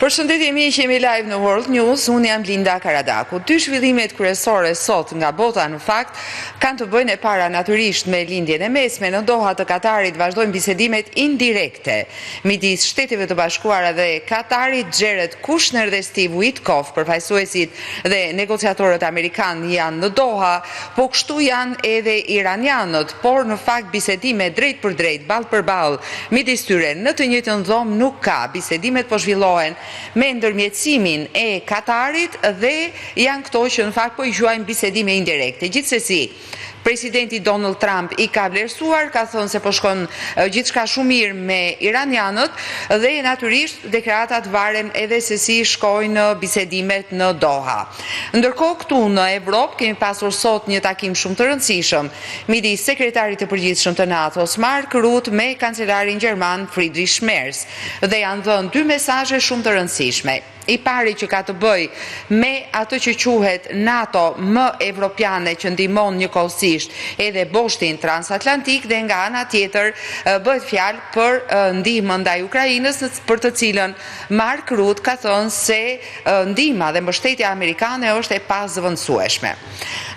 Përshëndetje miq, jemi live në World News, unë jam Linda Karadaku. Dy zhvillimet kryesore sot nga bota në fakt kanë të bëjnë e para natyrisht me lindjen e mesme në Doha të Katarit vazhdojnë bisedimet indirekte midis Shteteve të Bashkuara dhe Katarit. Jared Kushner dhe Steve Witkoff, përfaqësuesit dhe negociatorët amerikan janë në Doha, po kështu janë edhe iranianët, por në fakt bisedime drejt për drejt, ball për ball midis tyre në të njëjtën dhomë nuk ka. Bisedimet po zhvillohen me ndërmjetësimin e Katarit dhe janë këto që në fakt po i quajmë bisedime indirekte. Gjithsesi, Presidenti Donald Trump i ka vlerësuar, ka thënë se po shkon gjithçka shumë mirë me iranianët dhe natyrisht deklaratat varen edhe se si shkojnë bisedimet në Doha. Ndërkohë këtu në Evropë kemi pasur sot një takim shumë të rëndësishëm midis sekretarit të përgjithshëm të NATO-s Mark Rutte me kancelarin gjerman Friedrich Merz dhe janë dhënë dy mesazhe shumë të rëndësishme. I pari që ka të bëj me atë që quhet NATO më evropiane që ndihmon njëkohësisht edhe boshtin transatlantik dhe nga ana tjetër bëhet fjalë për ndihmën ndaj Ukrainës për të cilën Mark Rutte ka thënë se ndihma dhe mbështetja amerikane është e pazëvendësueshme.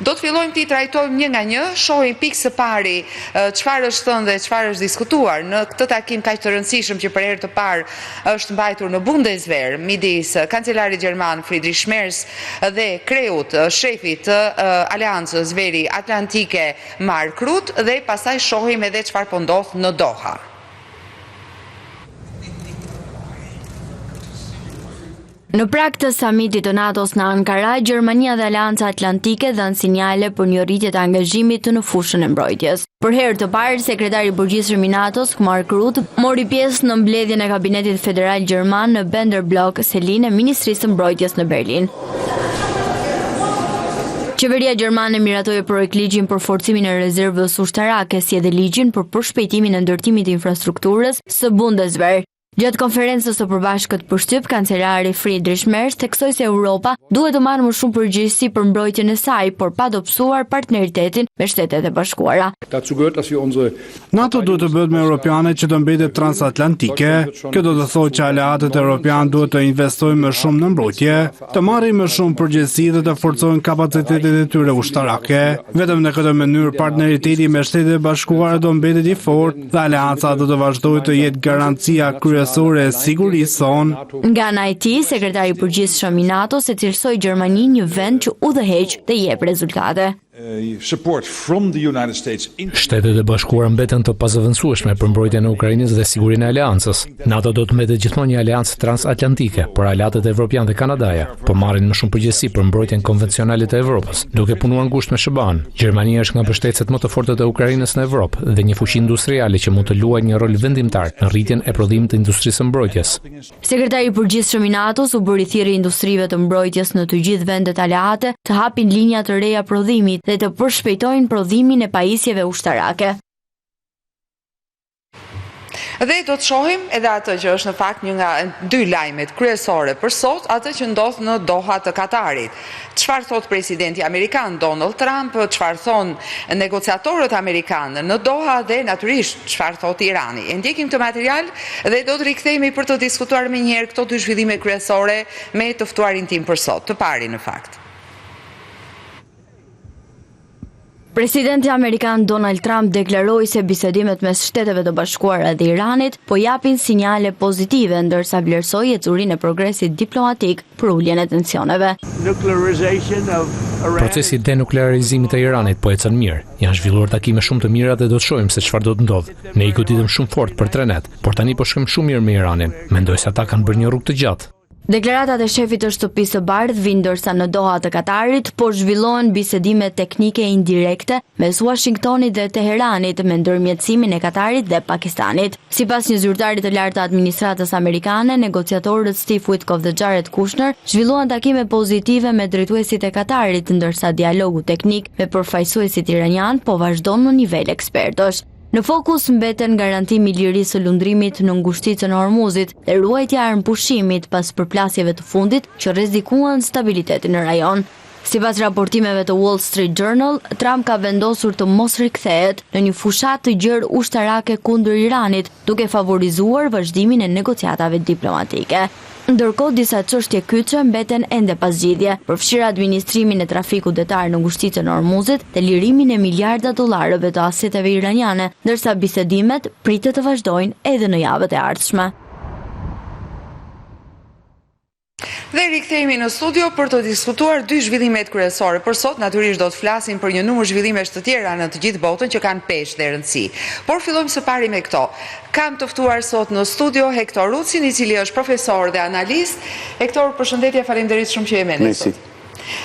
Do të fillojmë të trajtojmë një nga një, shohim pikë së pari çfarë është thënë dhe çfarë është diskutuar në këtë takim kaq të rëndësishëm që për herë të parë është mbajtur në Bundeswehr midis kancelarit gjerman Friedrich Merz dhe kreut shefit të Aleancës Veri Atlantike Mark Rutte dhe pastaj shohim edhe çfarë po ndodh në Doha. Në prag të samitit të NATO-s në Ankara, Gjermania dhe Aleanca Atlantike dhanë sinjale për një rritje të angazhimit në fushën e mbrojtjes. Për herë të parë, sekretari i përgjithshëm i NATO-s, Mark Rutte, mori pjesë në mbledhjen e kabinetit federal gjerman në Bänderblock Selin e Ministrisë së Mbrojtjes në Berlin. Qeveria gjermane miratoi projekt ligjin për forcimin e rezervës ushtarake, si edhe ligjin për përshpejtimin e ndërtimit të infrastrukturës së Bundeswehr. Gjatë konferencës së përbashkët për shtyp, kancelari Friedrich Merz theksoi se Europa duhet të marrë më shumë përgjegjësi për mbrojtjen e saj, por pa dobësuar partneritetin me Shtetet e Bashkuara. NATO duhet të bëhet me europiane që të mbetet transatlantike. Kjo do të thotë që aleatët europian duhet të investojnë më shumë në mbrojtje, të marrin më shumë përgjegjësi dhe të forcojnë kapacitetet e tyre ushtarake. Vetëm në këtë mënyrë partneriteti me Shtetet e Bashkuara do mbetet i fortë dhe aleanca do të vazhdojë të jetë garancia kryesore e sigurisë sonë. Nga ana e tij, sekretari i përgjithshëm i NATO se cilësoi Gjermaninë një vend që udhëheq dhe jep rezultate. Shtetet e Bashkuara mbeten të pazëvendësueshme për mbrojtjen e Ukrainës dhe sigurinë e aleancës. NATO do të mbetet gjithmonë një aleancë transatlantike, por aleatët evropianë dhe Kanadaja po marrin më shumë përgjegjësi për mbrojtjen konvencionale të Evropës, duke punuar ngushtë me SBA-n. Gjermania është nga mbështetësit më të fortë të Ukrainës në Evropë dhe një fuqi industriale që mund të luajë një rol vendimtar në rritjen e prodhimit të industrisë së mbrojtjes. Sekretari i përgjithshëm i NATO-s u bëri thirrje industrive të mbrojtjes në të gjithë vendet aleate të hapin linja të reja prodhimit dhe të përshpejtojnë prodhimin e pajisjeve ushtarake. Dhe do të shohim edhe atë që është në fakt një nga dy lajmet kryesore për sot, atë që ndodh në Doha të Katarit. Çfarë thot presidenti amerikan Donald Trump, çfarë thon negociatorët amerikanë në Doha dhe natyrisht çfarë thot Irani. E ndjekim këtë material dhe do të rikthehemi për të diskutuar më njëherë këto dy zhvillime kryesore me të ftuarin tim për sot, të pari në fakt. Presidenti amerikan Donald Trump deklaroi se bisedimet mes Shteteve të Bashkuara dhe Iranit po japin sinjale pozitive, ndërsa vlerësoi ecurinë e progresit diplomatik për uljen e tensioneve. Procesi i denuklearizimit të Iranit po ecën mirë. Janë zhvilluar takime shumë të mira dhe do të shohim se çfarë do të ndodhë. Ne i goditëm shumë fort për 3 net, por tani po shkojmë shumë mirë me Iranin. Mendoj se ata kanë bërë një rrugë të gjatë. Deklaratat e shefit të shtëpisë së bardhë vijnë ndërsa në Doha të Katarit po zhvillohen bisedime teknike indirekte mes Washingtonit dhe Teheranit me ndërmjetësimin e Katarit dhe Pakistanit. Sipas një zyrtari të lartë të administratës amerikane, negociatorët Steve Witkoff dhe Jared Kushner zhvilluan takime pozitive me drejtuesit e Katarit, ndërsa dialogu teknik me përfaqësuesit iranian po vazhdon në nivel ekspertësh. Në fokus mbeten garantimi i lirisë së lundrimit në ngushticën e Hormuzit dhe ruajtja e armëpushimit pas përplasjeve të fundit që rrezikuan stabilitetin në rajon. Sipas raportimeve të Wall Street Journal, Trump ka vendosur të mos rikthehet në një fushat të gjerë ushtarake kundër Iranit, duke favorizuar vazhdimin e negociatave diplomatike. Ndërkohë disa çështje kyçe mbeten ende pas zgjidhje, përfshirë administrimin e trafikut detar në ngushticën e Hormuzit dhe lirimin e miliarda dollarëve të aseteve iraniane, ndërsa bisedimet pritet të vazhdojnë edhe në javët e ardhshme. Dhe rikthehemi në studio për të diskutuar dy zhvillimet kryesore. Për sot natyrisht do të flasim për një numër zhvillimesh të tjera në të gjithë botën që kanë peshë dhe rëndësi. Por fillojmë së pari me këto. Kam të ftuar sot në studio Hektor Rucin, i cili është profesor dhe analist. Hektor, përshëndetje, faleminderit shumë që jemi ne sot.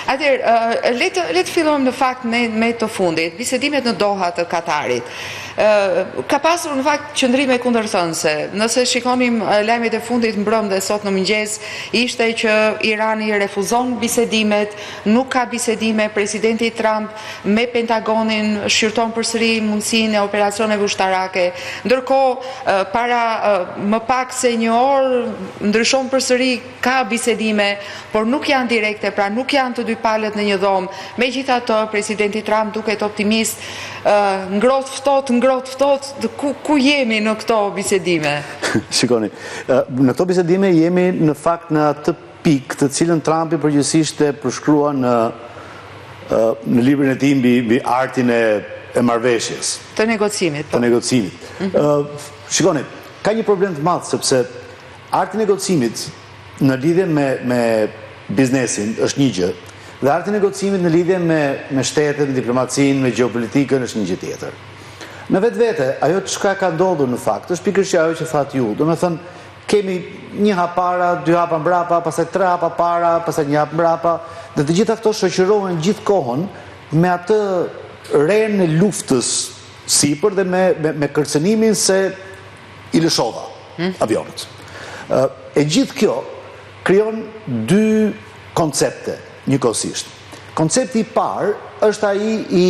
Atëherë, le të fillojmë në fakt me të fundit, bisedimet në Doha të Katarit. Ka pasur në fakt qëndrime kundërthënëse. Nëse shikonim lajmet e fundit mbrëm dhe sot në mëngjes, ishte që Irani refuzon bisedimet, nuk ka bisedime, presidenti Trump me Pentagonin shqyrton përsëri mundësinë e operacioneve ushtarake. Ndërkohë, para më pak se një orë ndryshon përsëri, ka bisedime, por nuk janë direkte, pra nuk janë të dy palët në një dhomë. Megjithatë, presidenti Trump duket optimist, ngrohtë ftohtë, ku jemi në këto bisedime? Shikoni, në këto bisedime jemi në fakt në atë pikë të cilën Trumpi përgjithsisht e përshkrua në librin e tij mbi artin e marrëveshjes. Të negocimit. Të negocimit. Shikoni, ka një problem të madh sepse arti i negocimit në lidhje me biznesin është një gjë, dhe arti i negocimit në lidhje me shtetet, me diplomacinë, me gjeopolitikën është një gjë tjetër. Në vetvete, ajo çka ka ndodhur në fakt është pikërisht ajo që thatë ju. Domethënë, kemi një hap para, dy hapa mbrapa, pastaj tre hapa para, pastaj një hap mbrapa, dhe të gjitha këto shoqërohen gjithë kohën me atë rren e luftës sipër dhe me kërcënimin se i lëshova avionët. E gjithë kjo krijon dy koncepte njëkohësisht. Koncepti i parë është ai i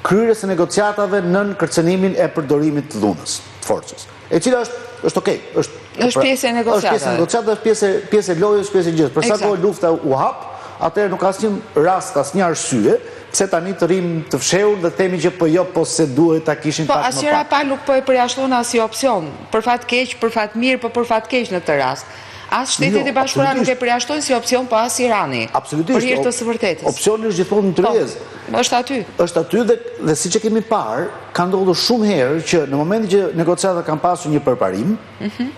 kryerjes së negociatave nën kërcënimin e përdorimit të dhunës, të forcës. E cila është okay, është pjesë e negociatave. Është pjesë e negociatave, është pjesë e lojës, pjesë e gjës. Për sa kohë lufta u hap, atëherë nuk ka asnjë rast, asnjë arsye pse tani të rrim të fshehur dhe themi që po se duhet ta kishin pak më pak. Po asnjëra palë nuk po e përjashton as si opsion, për fat keq, për fat mirë, po për fat keq në këtë rast. As Shtetet e Bashkuara nuk e përjashtojnë si opsion, po as Irani. Absolutisht. Për hir të së vërtetës. Opsioni është gjithmonë në tryezë. Është aty. Është aty dhe siç e kemi parë, ka ndodhur shumë herë që në momentin që negociatat kanë pasur një përparim,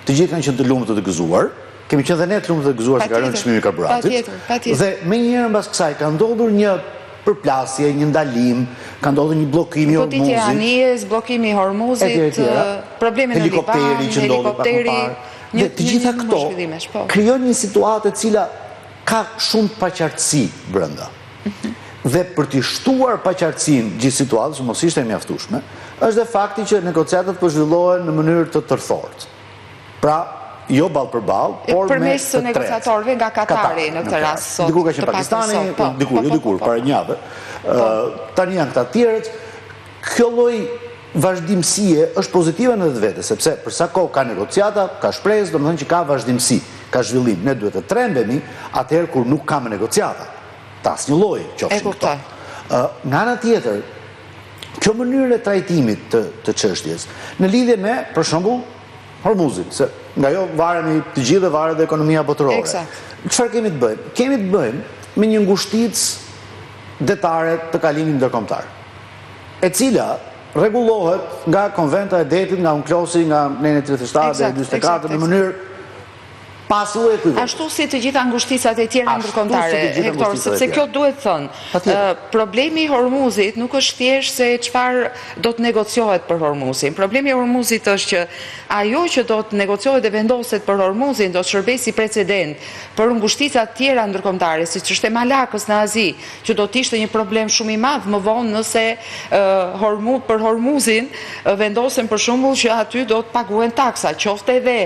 të gjithë kanë qenë të lumtur të gëzuar. Kemi qenë dhe ne të lumtur të gëzuar se ka rënë çmimi i karburantit. Dhe më mbas kësaj ka ndodhur një përplasje, një ndalim, ka ndodhur një bllokim i Hormuzit. Goditja bllokimi i Hormuzit, probleme në Liban, helikopteri. Dhe të gjitha këto krijon një situatë e cila ka shumë paqartësi brenda. Dhe për të shtuar paqartësinë gjithë situatës, mos ishte mjaftueshme, është dhe fakti që negociatat po zhvillohen në mënyrë të tërthort. Pra, jo ballë për ballë, por përmes negociatorëve nga Katari në këtë rast sot. Dikur ka qenë Pakistani, dikur para një jave. Tani janë këta tjerët. Kjo lloj vazhdimësie është pozitive në vetë, sepse për sa kohë ka negociata, ka shpresë, domethënë që ka vazhdimësi, ka zhvillim. Ne duhet të trembemi atëherë kur nuk ka negociata. Të asnjë lloji qofshin këto. Nga ana tjetër, kjo mënyrë e trajtimit të çështjes në lidhje me, për shembull, Hormuzin, se nga jo varemi të gjithë dhe varet dhe ekonomia botërore. Çfarë kemi të bëjmë? Kemi të bëjmë me një ngushticë detare të kalimit ndërkombëtar, e cila rregullohet nga konventa e detit, nga UNCLOS-i, nga nene 37 dhe 44 në mënyrë pasuese kuj. Ashtu si të gjitha ngushticat e tjera ndërkombëtare, Hektor, sepse kjo duhet thënë. Problemi i Hormuzit nuk është thjesht se çfarë do të negociohet për Hormuzin. Problemi i Hormuzit është që ajo që do të negociohet dhe vendoset për Hormuzin do të shërbejë si precedent për ngushtica të tjera ndërkombëtare, siç është e Malakës në Azi, që do të ishte një problem shumë i madh më vonë nëse për Hormuzin vendosen për shembull që aty do të paguhen taksa, qoftë edhe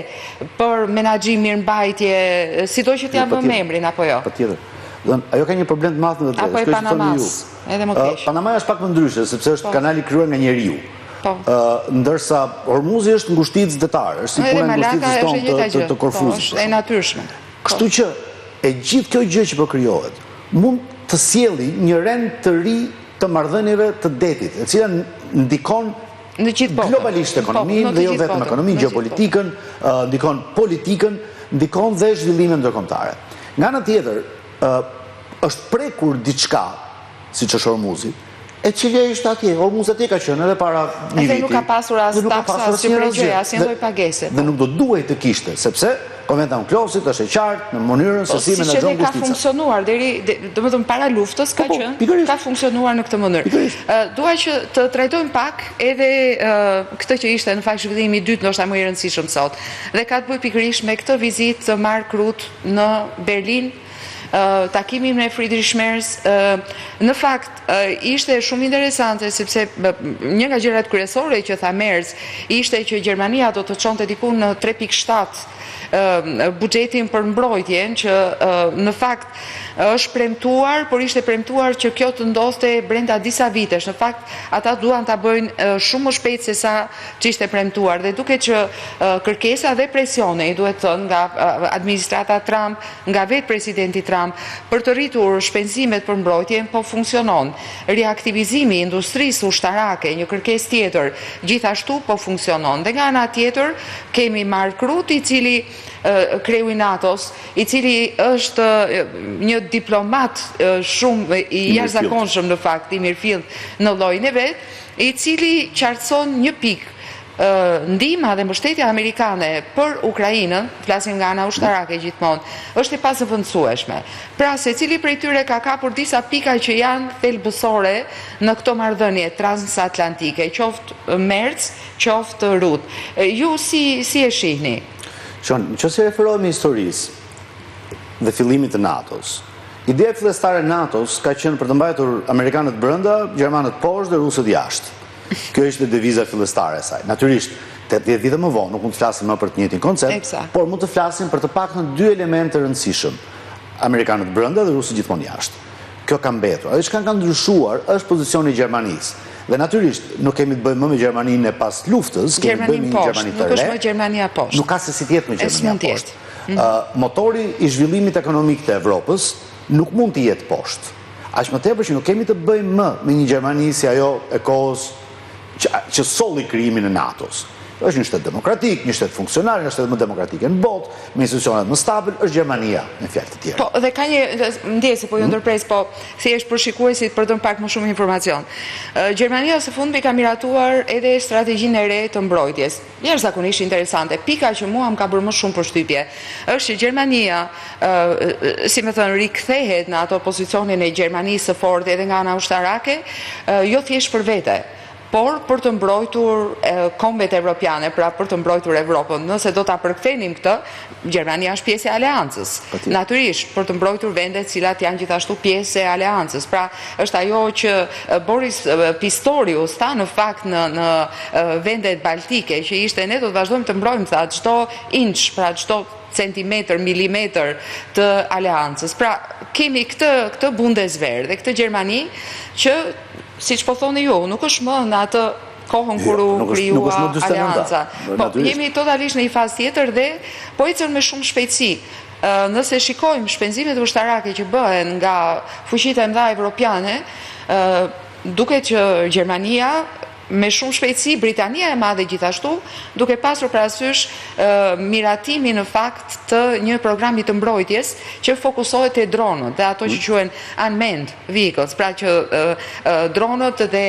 për menaxhimin mbajtje, sido që t'ja bëm emrin, apo jo? Patjetër. Ajo ka një problem të madh në vetë. Apo e Panamas, edhe më keq. Panama është pak më ndryshe, sepse është kanali krijuar nga njeriu. Ndërsa Hormuzi është ngushticë detare, është si puna e ngushticës tonë të Korfuzit. Është e natyrshme. Kështu që e gjithë kjo gjë që po krijohet mund të sjellë një rend të ri të marrëdhënieve të detit, e cila ndikon globalisht ekonominë dhe jo vetëm ekonominë, gjeopolitikën, ndikon politikën ndikon dhe zhvillime ndërkombëtare. Nga ana tjetër, është prekur diçka, siç është Hormuzi, e cilja ishte atje, Hormuzi atje ka qenë edhe para një viti. Dhe nuk ka pasur as taksa, as përgjegjësi, as lloj pagese. Dhe nuk do duhej të kishte, sepse Konventa Unklosit është e qartë në mënyrën se si menaxhon justica. Ka funksionuar domethënë para luftës ka funksionuar në këtë mënyrë. Dua që të trajtojmë pak edhe këtë që ishte në fakt zhvillimi i dytë, ndoshta më i rëndësishëm sot. Dhe ka të bëjë pikërisht me këtë vizitë të Mark Rutte në Berlin, takimin me Friedrich Merz. Në fakt ishte shumë interesante sepse një nga gjërat kryesore që tha Merz ishte që Gjermania do të çonte diku në 3.7 buxhetin për mbrojtjen, që në fakt është premtuar, por ishte premtuar që kjo të ndodhte brenda disa vitesh. Në fakt, ata duan ta bëjnë shumë më shpejt se sa që ishte premtuar, dhe duket që kërkesa dhe presione, duhet thënë, nga administrata Trump, nga vetë presidenti Trump, për të rritur shpenzimet për mbrojtjen, po funksionon. Reaktivizimi i industrisë ushtarake, një kërkesë tjetër, gjithashtu po funksionon. Dhe nga ana tjetër, kemi Mark Rutte, i cili kreu i NATO-s, i cili është një diplomat shumë i jashtëzakonshëm në fakt, i mirëfillt në llojin e vet, i cili qartëson një pikë. Ndihma dhe mbështetja amerikane për Ukrainën, flasim nga ana ushtarake gjithmonë, është e pazëvendësueshme. Pra, secili prej tyre ka kapur disa pika që janë thelbësore në këto marrëdhënie transatlantike, qoftë Merz, qoftë Rutte. Ju si e shihni? Në që se referohemi historisë dhe fillimit të NATO-s, ideja fillestare e NATO-s ka qenë për të mbajtur Amerikanët brenda, Gjermanët poshtë dhe Rusët jashtë. Kjo ishte deviza fillestare e saj. Natyrisht, 80 vite më vonë, nuk mund të flasim më për të njëjtin koncept, por mund të flasim për të paktën dy elemente të rëndësishëm. Amerikanët brenda dhe Rusët gjithmonë jashtë. Kjo ka mbetur. Edhe çka ka ndryshuar është pozicioni i Gjermanisë. Dhe natyrisht, nuk kemi të bëjmë më me Gjermaninë e pas luftës, kemi të bëjmë një Gjermani të re. Nuk është më Gjermania poshtë. Nuk ka se si tjetë me Gjermania poshtë. Motori i zhvillimit ekonomik të Evropës nuk mund të jetë poshtë. Aq më tepër që nuk kemi të bëjmë më me një Gjermani si ajo e kohës që solli krijimin e NATO-s. Është një shtet demokratik, një shtet funksionar, një shtet më demokratike në botë, me institucionet më stabil, është Gjermania, në fjalë të tjera. Po, dhe ka një ndjesë, po ju ndërpres, po thjesht për shikuesit për të pak më shumë informacion. Gjermania së fundmi ka miratuar edhe strategjinë e re të mbrojtjes. Jashtëzakonisht interesante. Pika që mua më ka bërë më shumë përshtypje është që Gjermania, si më thënë, rikthehet në ato pozicionin e Gjermanisë së fortë edhe nga ana ushtarake, jo thjesht për vete, por për të mbrojtur kombet evropiane, pra për të mbrojtur Evropën. Nëse do ta përkthenim këtë, Gjermania është pjesë e aleancës. Natyrisht, për të mbrojtur vendet cilat janë gjithashtu pjesë e aleancës. Pra, është ajo që Boris Pistorius tha në fakt në vendet baltike, që ishte ne do të vazhdojmë të mbrojmë çdo inch, pra çdo centimetër, milimetër të aleancës. Pra, kemi këtë Bundeswehr dhe këtë Gjermani që, siç po thoni ju, nuk është më në atë kohën kur u krijua aleanca. Po, jemi totalisht në një fazë tjetër dhe po ecën me shumë shpejtësi. Nëse shikojmë shpenzimet ushtarake që bëhen nga fuqitë e mëdha evropiane, duket që Gjermania me shumë shpejtësi, Britania e Madhe gjithashtu, duke pasur parasysh miratimin në fakt të një programi të mbrojtjes që fokusohet te dronët dhe ato që quhen unmanned vehicles, pra që dronët dhe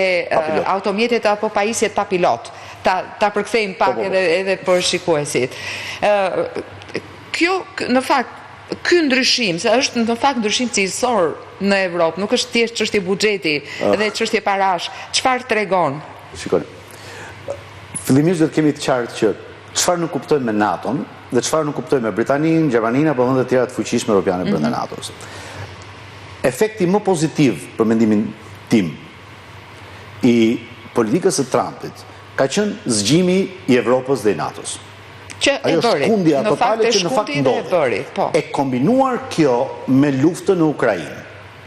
automjetet apo pajisjet pa pilot. Ta përkthejmë pak edhe për shikuesit. Kjo, në fakt, ky ndryshim, se është në fakt ndryshim cilësor në Evropë, nuk është thjesht çështje buxheti dhe çështje parash, çfarë tregon? Shikoni, fillimisht do të kemi të qartë që çfarë nuk kuptojmë me NATO-n dhe çfarë nuk kuptojmë me Britaninë, Gjermaninë apo vendet tjera të fuqishme europiane brenda NATO-s. Efekti më pozitiv, për mendimin tim, i politikës së Trumpit ka qenë zgjimi i Evropës dhe i NATO-s. Ajo shkundja totale që në fakt ndodhi. E kombinuar kjo me luftën në Ukrainë,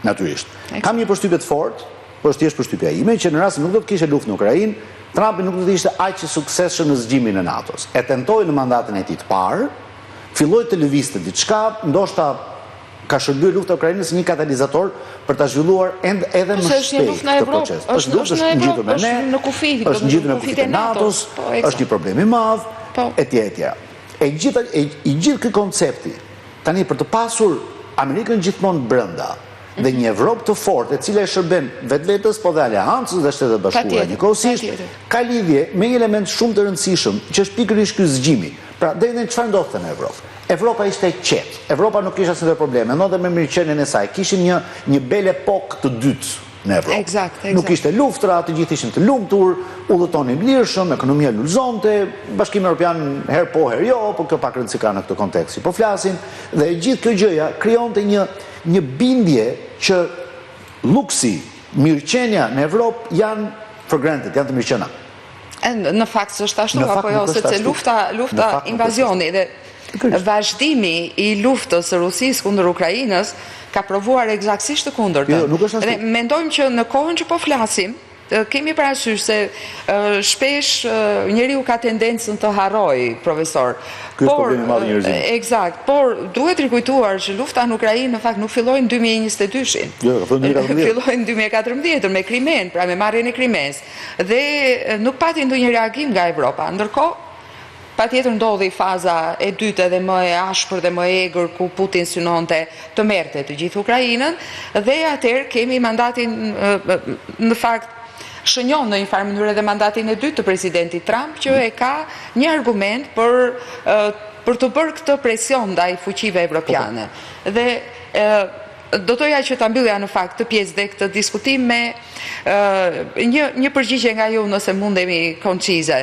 natyrisht. Kam një përshtypje të fortë, por është thjesht përshtypja ime, që në rast se nuk do të kishte luftë në Ukrainë, Trumpi nuk do të ishte aq i suksesshëm në zgjimin e NATO-s. E tentoi në mandatin e tij të parë, filloi të lëvizte diçka, ndoshta ka shërbyer lufta e Ukrainës si një katalizator për ta zhvilluar edhe më shpejt këtë proces. Është ngjitur me ne, është ngjitur me kufit e NATO-s, është një problem i madh, etj. I gjithë ky koncepti, tani për të pasur Amerikën gjithmonë brenda dhe një Evropë të fortë, e cila e shërben vetvetes, po dhe aleancës dhe Shtetet Bashkuara. Njëkohësisht ka lidhje me një element shumë të rëndësishëm, që është pikërisht ky zgjimi. Pra, deri në çfarë ndodhte në Evropë? Evropa ishte qetë. Evropa nuk kishte asnjë probleme, ndodhe me mirëqenien e saj. Kishim një bel epokë të dytë në Evropë. Eksakt. Nuk ishte luftra, të gjithë ishin të lumtur, udhëtonin lirshëm, ekonomia lulëzonte, Bashkimi Evropian her po her jo, por kjo pak rëndësi ka në këtë kontekst po flasim, dhe gjithë kjo gjëja krijonte një bindje që luksi, mirëqenia në Evropë janë for granted, janë të mirëqena. Në fakt s'është ashtu, apo jo, sepse lufta invazioni dhe vazhdimi i luftës së Rusisë kundër Ukrainës ka provuar eksaktësisht të kundërtën. Dhe mendojmë që në kohën që po flasim, kemi parasysh se shpesh njeriu ka tendencën të harrojë, profesor. Ky është problemi i madh i njerëzimit. Eksakt, por duhet rikujtuar që lufta në Ukrainë në fakt nuk filloi në 2022-shin. Jo, filloi në 2014 me Krimen, pra me marrjen e Krimens. Dhe nuk pati ndonjë reagim nga Evropa. Ndërkohë, patjetër ndodhi faza e dytë dhe më e ashpër dhe më e egër ku Putin synonte të merrte të gjithë Ukrainën dhe atëherë kemi mandatin në fakt shënjon në një farë mënyrë edhe mandatin e dytë të presidentit Trump që e ka një argument për të bërë këtë presion ndaj fuqive evropiane. Dhe do toja që ta mbyllja në fakt të pjesë dhe këtë diskutim me një përgjigje nga ju nëse mundemi koncize.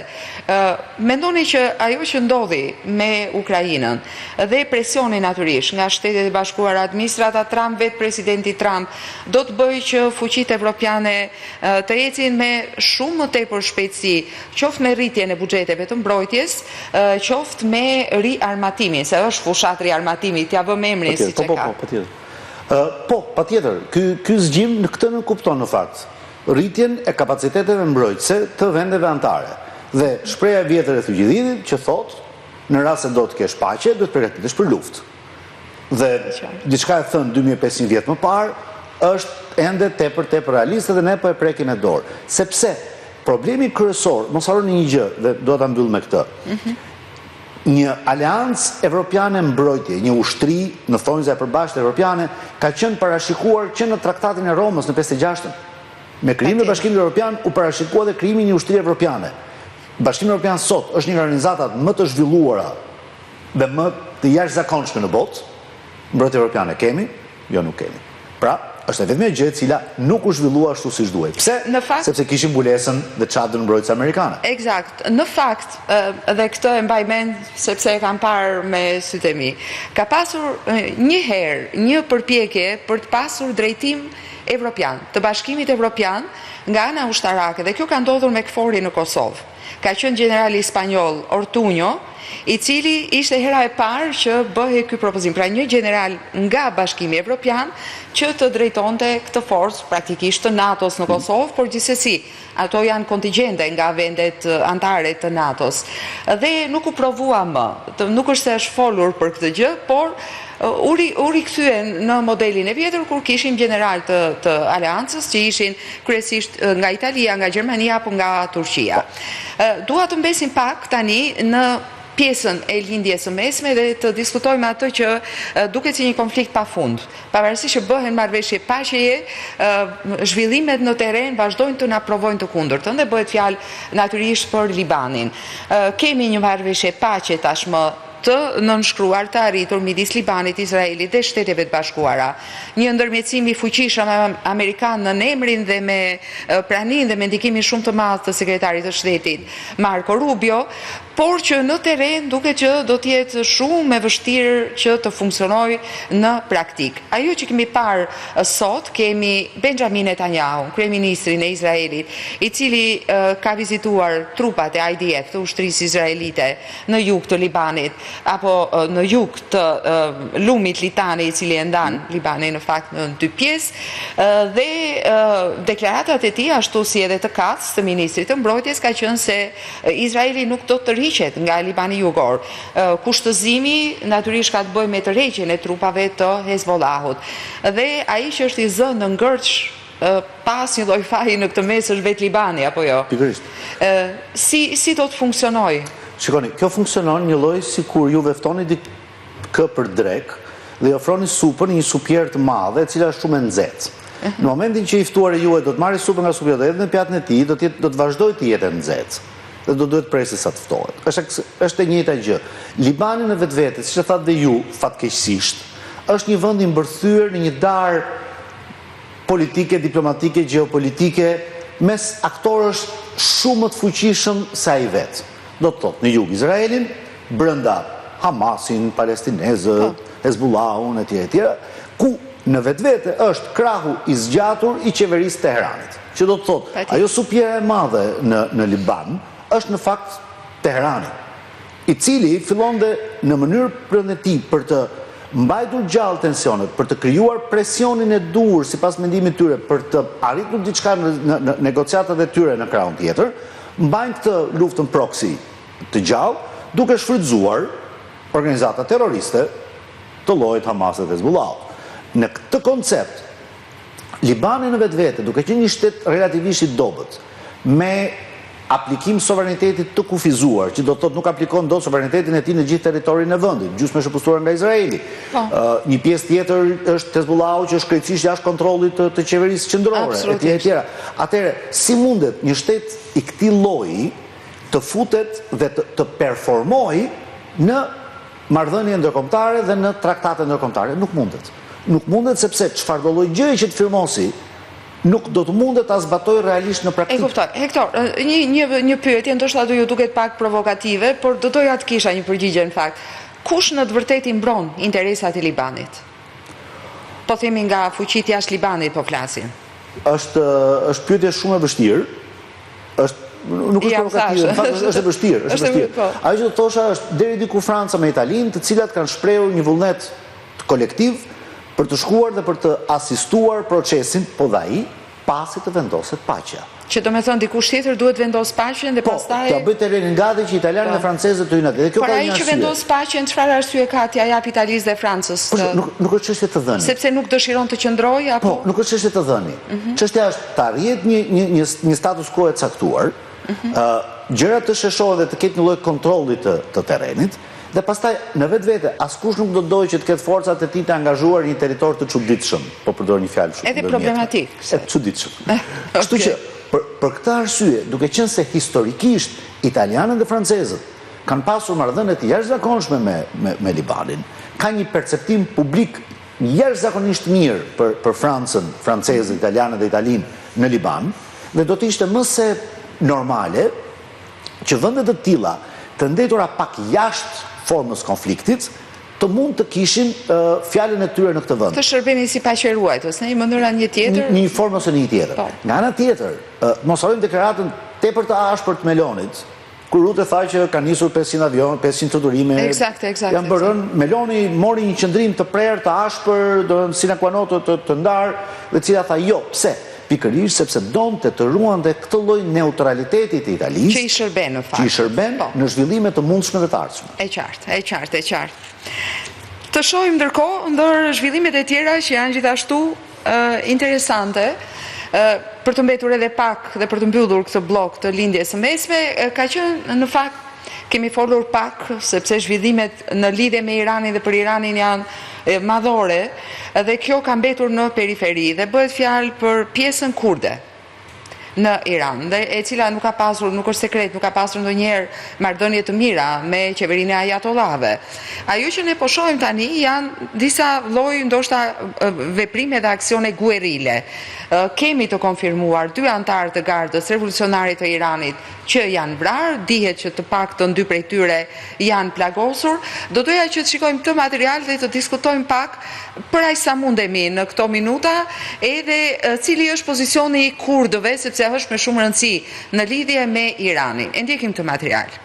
Mendoni që ajo që ndodhi me Ukrainën dhe presioni natyrisht nga Shtetet e Bashkuara, administrata Trump, vetë presidenti Trump, do të bëjë që fuqitë evropiane të ecin me shumë më tepër shpejtësi, qoftë me rritjen e buxheteve të mbrojtjes, qoftë me riarmatimin, se është fushat riarmatimi, t'ja vëmë emrin siç e ka. Po, patjetër, ky zgjim në këtë nuk kupton në fakt rritjen e kapaciteteve mbrojtëse të vendeve anëtare. Dhe shpreha e vjetër e Thugjididit që thotë në rast se do të kesh paqe, duhet përgatitesh për luftë. Dhe diçka e thënë 2500 vjet më parë është ende tepër realiste dhe ne po e prekim me dorë. Sepse problemi kryesor, mos harroni një gjë dhe do ta mbyll me këtë. Një aleancë evropiane mbrojtje, një ushtri në thonjza e përbashkët evropiane ka qenë parashikuar që në Traktatin e Romës në 56-ën. Me krijimin e Bashkimit Evropian u parashikua dhe krijimi i një ushtrie evropiane. Bashkimi Evropian sot është një nga organizatat më të zhvilluara dhe më të jashtëzakonshme në botë. Mbrojtje evropiane kemi, jo nuk kemi. Pra, është e vetmja gjë e cila nuk u zhvillua ashtu siç duhej. Pse? Sepse kishim mbulesën dhe çadrën mbrojtëse amerikane. Eksakt. Në fakt, dhe këtë e mbaj mend sepse e kam parë me sytë e mi, ka pasur një herë një përpjekje për të pasur drejtim evropian, të Bashkimit Evropian nga ana ushtarake, dhe kjo ka ndodhur me KFOR-i në Kosovë. Ka qenë generali spanjoll Ortuño, i cili ishte hera e parë që bëhej ky propozim. Pra një general nga Bashkimi Evropian që të drejtonte këtë forcë praktikisht të NATO-s në Kosovë, por gjithsesi ato janë kontingjente nga vendet anëtare të NATO-s. Dhe nuk u provua më. Nuk është se është folur për këtë gjë, por u rikthyen në modelin e vjetër kur kishim general të aleancës që ishin kryesisht nga Italia, nga Gjermania apo nga Turqia. Dua të mbesim pak tani në pjesën e lindjes së mesme dhe të diskutojmë atë që duket si një konflikt pafund. Pavarësisht që bëhen marrëveshje paqeje, zhvillimet në terren vazhdojnë të na provojnë të kundërtën dhe bëhet fjalë natyrisht për Libanin. Kemi një marrëveshje paqe tashmë të nënshkruar të arritur midis Libanit, Izraelit dhe Shteteve të Bashkuara. Një ndërmjetësim i fuqishëm amerikan në emrin dhe me praninë dhe me ndikimin shumë të madh të sekretarit të shtetit Marco Rubio, por që në terren duket që do të jetë shumë e vështirë që të funksionojë në praktik. Ajo që kemi parë sot, kemi Benjamin Netanyahu, kryeministrin e Izraelit, i cili ka vizituar trupat e IDF, të ushtrisë izraelite në jug të Libanit, apo në jug të lumit Litani, i cili e ndan Libanin në fakt në dy pjesë, dhe deklaratat e tij, ashtu si edhe të Katz, të ministrit të mbrojtjes, ka qenë se Izraeli nuk do të rriqet nga Libani jugor. Kushtëzimi natyrisht ka të bëjë me tërheqjen e trupave të Hezbollahut. Dhe ai që është i zënë në ngërç pas një lloj faji në këtë mes është vetë Libani, apo jo? Pikërisht. Si do të funksionojë? Shikoni, kjo funksionon një lloj sikur ju veftoni dikë për drek dhe i ofroni supën në një supjer të madhe, e cila është shumë e nxehtë. Në momentin që i ftuar e juaj do të marrë supën nga supja dhe edhe në pjatën e tij, do të vazhdojë të jetë e nxehtë. Dhe do duhet presë sa të ftohet. Është e njëjta gjë. Libani në vetvete, siç e thatë dhe ju, fatkeqësisht, është një vend i mbërthyer në një darë politike, diplomatike, gjeopolitike, mes aktorësh shumë më të fuqishëm se ai vetë. Do të thotë në jug Izraelin, brenda Hamasin, palestinezët, Hezbollahun etj, ku në vetvete është krahu i zgjatur i qeverisë Teheranit. Që do të thotë, ajo supjera e madhe në Liban është në fakt Teherani, i cili fillon dhe në mënyrë prëndeti për të mbajtur gjallë tensionet, për të krijuar presionin e dur sipas mendimit tyre për të arritur diçka në negociatat e tyre në krahun tjetër, mbajnë këtë luftën proxy të gjallë, duke shfrytzuar organizata terroriste të llojit Hamasit dhe Hezbollahut. Në këtë koncept, Libani në vetvete, duke qenë një shtet relativisht i dobët, me aplikim sovranitetit të kufizuar, që do të thotë nuk aplikon dot sovranitetin e tij në gjithë territorin e vendit, gjysmë e shpërstuar nga Izraeli. Një pjesë tjetër është Hezbollahu që është krejtësisht jashtë kontrollit të qeverisë qendrore, etj. Atëherë, si mundet një shtet i këtij lloji të futet dhe të performojë në marrëdhënie ndërkombëtare dhe në traktate ndërkombëtare? Nuk mundet. Nuk mundet sepse çfarëdo lloj gjëje që të firmosi nuk do të mundet ta zbatoj realisht në praktikë. E kuptoj. Hektor, një pyetje, ndoshta do ju duket pak provokative, por do doja të kisha një përgjigje në fakt. Kush në të vërtetë i mbron interesat e Libanit? Po themi nga fuqitë jashtë Libanit po flasim. Është pyetje shumë e vështirë. Nuk është provokative, në fakt është e vështirë, Ajo që do thosha është deri diku Franca me Italinë, të cilat kanë shprehur një vullnet kolektiv për të shkuar dhe për të asistuar procesin, po dhe ai, pasi të vendoset paqja. Që do me thonë dikush tjetër duhet vendos paqen dhe pastaj... Po, t'ja bëjt e renin gati që italianë dhe francezët të hynë atë. Por ai që vendos paqen, çfarë arsye ka t'ja jap Italisë dhe Francës? Nuk është çështje të dhëni. Sepse nuk dëshiron të qëndrojë apo? Po, nuk është çështje të dhëni. Çështja është të arrihet një status quo e caktuar, gjërat të sheshohen dhe të ketë një lloj kontrolli të terrenit. Dhe pastaj në vetvete askush nuk do dojë që të ketë forcat e tij të angazhuar një territor të çuditshëm, po përdor një fjalë shumë. Edhe problematik. E çuditshëm. Kështu që për këtë arsye, duke qenë se historikisht italianët dhe francezët kanë pasur marrëdhënie të jashtëzakonshme me Libanin, ka një perceptim publik jashtëzakonisht mirë për Francën, francezët, italianët dhe Italinë në Liban, dhe do të ishte më se normale që vendet të tilla të ndetura pak jashtë formës konfliktit, të mund të kishin fjalën e tyre në këtë vend. Të shërbenin si paqëruajtës, në një mënyrë një tjetër? Një formë ose një tjetër. Nga ana tjetër, mos harrojmë deklaratën tepër të ashpër të Melonit, kur Rutte tha që ka nisur 500 avion, 500 fluturime. Eksakt. Janë bërën, Meloni mori një qëndrim të prerë, të ashpër, sine qua non të ndarë, dhe cila tha jo, pse? Pikërisht sepse donte të ruante këtë lloj neutraliteti të Italisë, që i shërben në fakt. Që i shërben në zhvillime të mundshme dhe të ardhshme. E qartë. Të shohim ndërkohë ndër zhvillimet e tjera që janë gjithashtu interesante, për të mbetur edhe pak dhe për të mbyllur këtë blok të lindjes së mesme, ka qenë në fakt kemi folur pak sepse zhvillimet në lidhje me Iranin dhe për Iranin janë madhore, dhe kjo ka mbetur në periferi dhe bëhet fjalë për pjesën kurde në Iran, dhe e cila nuk ka pasur, nuk është sekret, nuk ka pasur ndonjëherë marrëdhënie të mira me qeverinë e ajatollave. Ajo që ne po shohim tani janë disa lloj ndoshta veprime dhe aksione guerrile. Kemi të konfirmuar 2 antarë të Gardës Revolucionare të Iranit që janë vrarë, dihet që të paktën 2 prej tyre janë plagosur. Do doja që të shikojmë këtë material dhe të diskutojmë pak për aq sa mundemi në këto minuta, edhe cili është pozicioni i kurdëve, sepse është me shumë rëndësi në lidhje me Iranin. E ndjekim këtë material.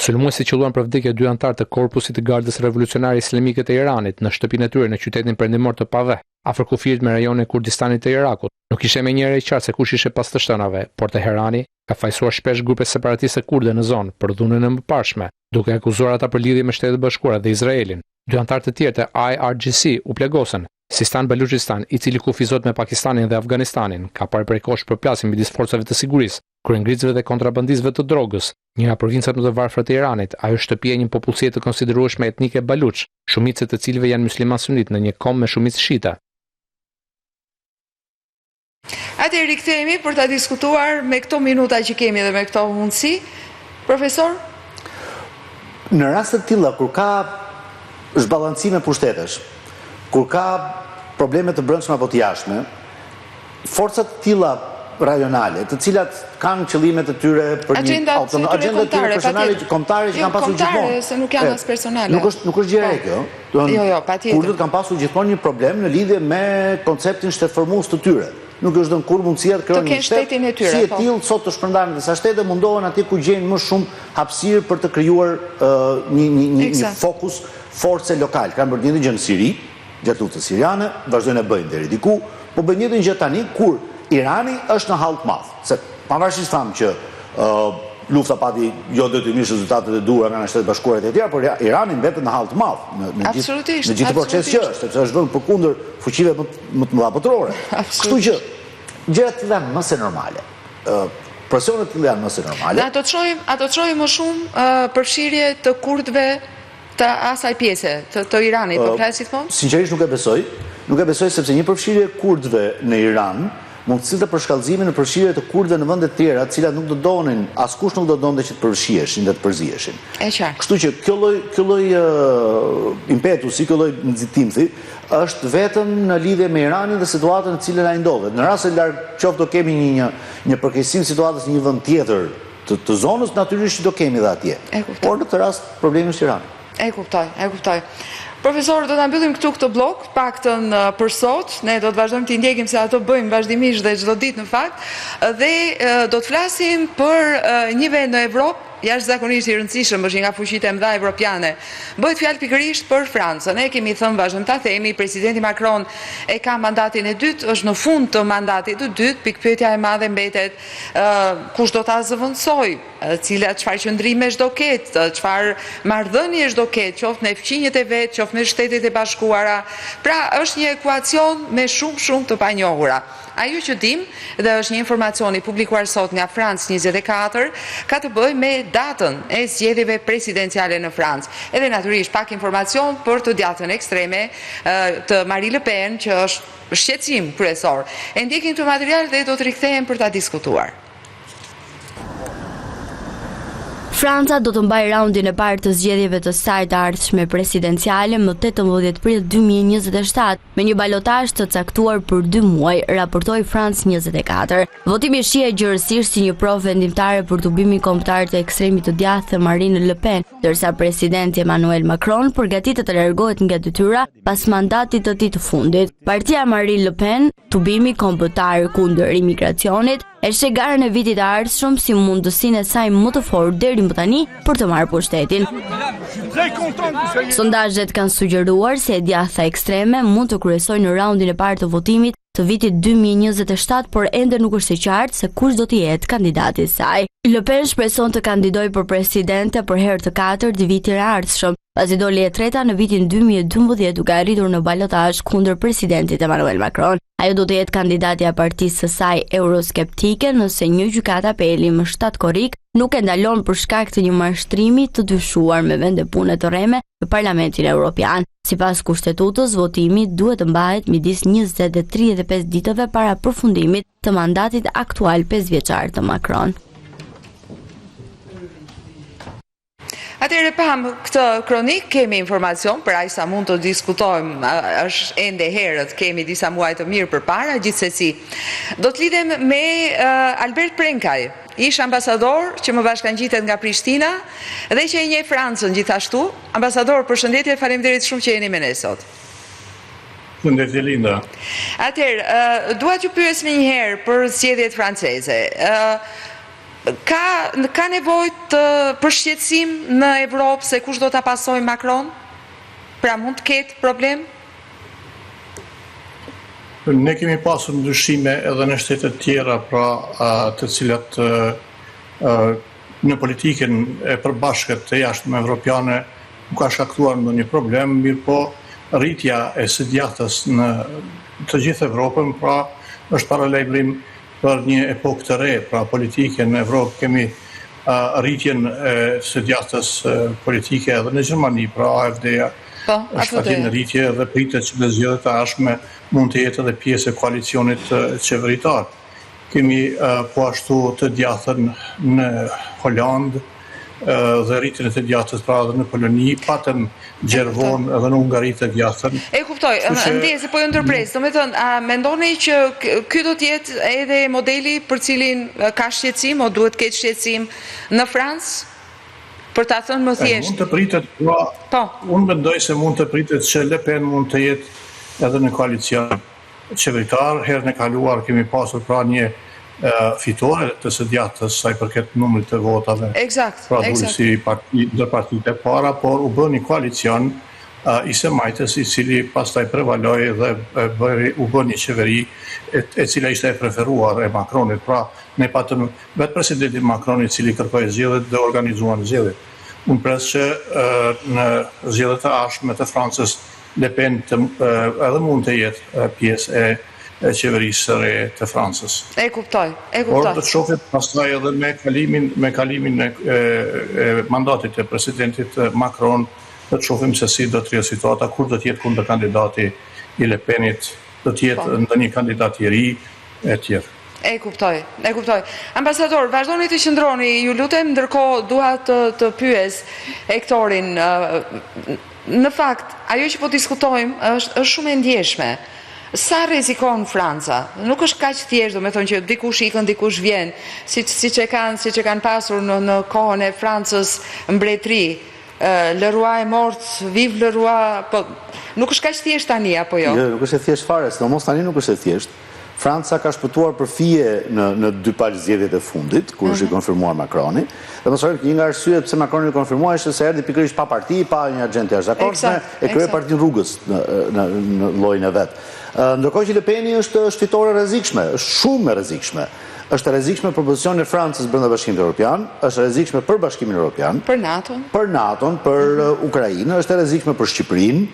Sulmuesi qelluan për vdekje 2 antarë të korpusit të Gardës Revolucionare Islamike të Iranit në shtëpinë e tyre në qytetin perëndimor të Paveh, afër kufirit me rajonin e Kurdistanit të Irakut. Nuk ishte menjëherë i qartë se kush ishte pas të shtënave, por Teherani ka fajsuar shpesh grupe separatiste kurde në zonë për dhunën e mëparshme, duke akuzuar ata për lidhje me Shtetet e Bashkuara dhe Izraelin. 2 antarë të tjerë të IRGC u plagosën Sistan Baluchistan, i cili kufizohet me Pakistanin dhe Afganistanin, ka parë prej kohësh përplasje midis forcave të sigurisë, kryengritësve dhe kontrabandistëve të drogës. Një nga provincat më të varfra të Iranit, ajo shtëpia e një popullsie të konsiderueshme etnike Baluch, shumicët e cilëve janë musliman sunit në një kom me shumicë shita. Atë rikthehemi për ta diskutuar me këto minuta që kemi dhe me këto mundësi. Profesor? Në raste të tilla kur ka zhballancime pushtetesh, kur ka probleme të brendshme apo të jashtme, forcat të tilla rajonale, të cilat kanë qëllimet e tyre për një agenda të tyre personale, kombëtare që kanë pasur gjithmonë. Se nuk janë as personale. Nuk është gjë e kjo. Jo, patjetër. Kurdët kanë pasur gjithmonë një problem në lidhje me konceptin shtetformues të tyre. Nuk është dhënë kur mundësia të krijojnë një shtet si e tillë sot të shpërndarën disa shtete mundohen aty ku gjejnë më shumë hapësirë për të krijuar një fokus force lokal. Kanë bërë një gjë në Siri, gjatë luftës siriane, vazhdojnë e bëjnë deri diku, po bëjnë një gjë tani kur Irani është në hall të madh. Se pavarësisht famë që lufta pati jo detyrimisht rezultatet e duhura nga Shtetet Bashkuara e tjera, por Irani mbetet në hall të madh në gjithë procesin që është, sepse është vënë përkundër fuqive më të mëdha botërore. Kështu që gjërat të tilla më se normale. Presionet të tilla janë më se normale. Ato të shohim më shumë përfshirje të kurdëve të asaj pjese të Iranit, po flasit thonë? Sinqerisht nuk e besoj. Nuk e besoj sepse një përfshirje kurdëve në Iran mund të cilëte për shkallëzimin në përfshirje të kurdëve në vende të tjera, të cilat nuk do donin, askush nuk do donte që të përfshiheshin dhe të përziheshin. Kështu që kjo lloj impetusi, kjo lloj nxitimthi është vetëm në lidhje me Iranin dhe situatën në cilën ai ndodhet. Në rast se larg qoftë do kemi një përkeqësim situatës në një vend tjetër të zonës, natyrisht do kemi dhe atje. Por në këtë rast problemi është Irani. E kuptoj. Profesor, do të mbyllim këtu këtë blok, paktën për sot, ne do të vazhdojmë të ndjekim se ato bëjmë vazhdimisht dhe çdo ditë në fakt, dhe do të flasim për një vend në Evropë, jashtëzakonisht i rëndësishëm, është një nga fuqitë e mëdha evropiane. Bëhet fjalë pikërisht për Francën. Ne kemi thënë, vazhdojmë ta themi, presidenti Macron e ka mandatin e dytë, është në fund të mandatit të dytë, pikpyetja e madhe mbetet kush do ta zëvendësoj, çfarë qëndrimesh do ketë, çfarë marrëdhëniesh do ketë, qoftë me fqinjet e vet, qoftë me Shtetet e Bashkuara. Pra, është një ekuacion me shumë të panjohura. Ajo që dim, dhe është një informacion i publikuar sot nga France 24, ka të bëjë me datën e zgjedhjeve presidenciale në Francë. Edhe natyrisht pak informacion për të djatën ekstreme të Marine Le Pen, që është shqetësim kryesor. E ndjekim këtë material dhe do të rikthehen për ta diskutuar. Franca do të mbajë raundin e parë të zgjedhjeve të saj të ardhshme presidenciale më 18 prill 2027 me një balotazh të caktuar për 2 muaj, raportoi France 24. Votimi shihet gjërësisht si një provë vendimtare për tubimin kombëtar të ekstremit të djathtë Marine Le Pen, ndërsa presidenti Emmanuel Macron përgatitet të largohet nga detyra pas mandatit të tij të fundit. Partia Marine Le Pen, tubimi kombëtar kundër imigracionit, e sheh garën e vitit të ardhshëm si mundësinë e saj më të fortë deri më tani për të marrë pushtetin. Sondazhet kanë sugjeruar se e djathta ekstreme mund të kryesojë në raundin e parë të votimit të vitit 2027, por ende nuk është e qartë se kush do të jetë kandidati i saj. Le Pen shpreson të kandidojë për presidente për herë të katërt vitin e ardhshëm, pasi doli e treta në vitin 2012 duke arritur në balotazh kundër presidentit Emmanuel Macron. Ajo do të jetë kandidatja e partisë së saj euroskeptike nëse një gjykat apeli më shtatkorik nuk e ndalon për shkak të një mashtrimi të dyshuar me vende pune të rreme në Parlamentin Evropian. Sipas kushtetutës, votimi duhet të mbahet midis 20 dhe 35 ditëve para përfundimit të mandatit aktual 5 vjeçar të Macron. Atëherë pam këtë kronik, kemi informacion për aq sa mund të diskutojmë, është ende herët, kemi disa muaj të mirë përpara, gjithsesi. Do të lidhem me Albert Prenkaj, ish ambasador që më bashkangjitet nga Prishtina dhe që e njeh Francën gjithashtu. Ambasador, përshëndetje, faleminderit shumë që jeni me ne sot. Përshëndetje Linda. Atëherë, dua t'ju pyes më një herë për zgjedhjet franceze. Ka nevojë të përshqetësim në Evropë se kush do ta pasojë Macron? Pra mund të ketë problem? Ne kemi pasur ndryshime edhe në shtetet tjera, pra të cilat në politikën e përbashkët të jashtme evropiane nuk ka shkaktuar ndonjë problem, mirë po rritja e së djathtës në të gjithë Evropën, pra është paralajmërim për një epokë të re, pra politike në Evropë kemi rritjen e së djathtës politike edhe në Gjermani, pra AfD-ja është ati në rritje dhe pritet që dhe zgjedhjet e ardhshme mund të jetë edhe pjesë e koalicionit qeveritar. Kemi po ashtu të djathtën në Holandë dhe rritjen e të djathtës pra edhe në Poloni, patëm Gjervon edhe në Hungari të djathtën. E kuptoj, ndjese po ju ndërpres, do me thënë, a mendoni që ky do të jetë edhe modeli për cilin ka shqetësim, o duhet ketë shqetësim në Francë? Për ta thënë më thjesht. Mund të pritet, unë mendoj se mund të pritet që Le Pen mund të jetë edhe në koalicion qeveritar. Herën e kaluar kemi pasur pra një fitore të së djathtës sa i përket numrit të votave. Eksakt. Pra si ndër partitë e para, por u bë një koalicion i semajtës i cili pastaj prevaloi dhe u bë një qeveri e cila ishte e preferuar e Macronit. Pra ne patëm vetë presidentin Macron i cili kërkoi zgjedhjet dhe organizuan zgjedhjet. Unë pres që në zgjedhjet e ardhshme të Francës Le Pen edhe mund të jetë pjesë e qeverisë së re të Francës. E kuptoj. Por do të shohim pastaj edhe me kalimin e mandatit të presidentit Macron, do të shohim se si do të rrijë situata, kur do të jetë kundër kandidati i Le Penit, do të jetë ndonjë kandidat i ri e tjerë. E kuptoj. Ambasador, vazhdoni të qëndroni, ju lutem, ndërkohë dua të pyes Hektorin. Në fakt, ajo që po diskutojmë është shumë e ndjeshme. Sa rrezikon Franca? Nuk është kaq thjesht, do me thonë që dikush ikën, dikush vjen, siç e kanë pasur në kohën e Francës mbretëri. Le Roi est mort, vive le Roi. Po nuk është kaq thjesht tani apo jo? Jo, nuk është e thjesht fare, sidomos tani nuk është e thjesht. Franca ka shpëtuar për fije në dy palë zgjedhjet e fundit, kur është i konfirmuar Macroni. Dhe mos harroni një nga arsyet pse Macroni i konfirmuar ishte se erdhi pikërisht pa parti, pa një agent jashtëzakonshme, e krijoi partinë rrugës në llojin e vet. Ndërkohë që Le Peni është fitore rrezikshme, është shumë e rrezikshme. Është e rrezikshme për pozicionin e Francës brenda Bashkimit Evropian, është e rrezikshme për Bashkimin Evropian, për NATO-n, për Ukrainën, është e rrezikshme për Shqipërinë.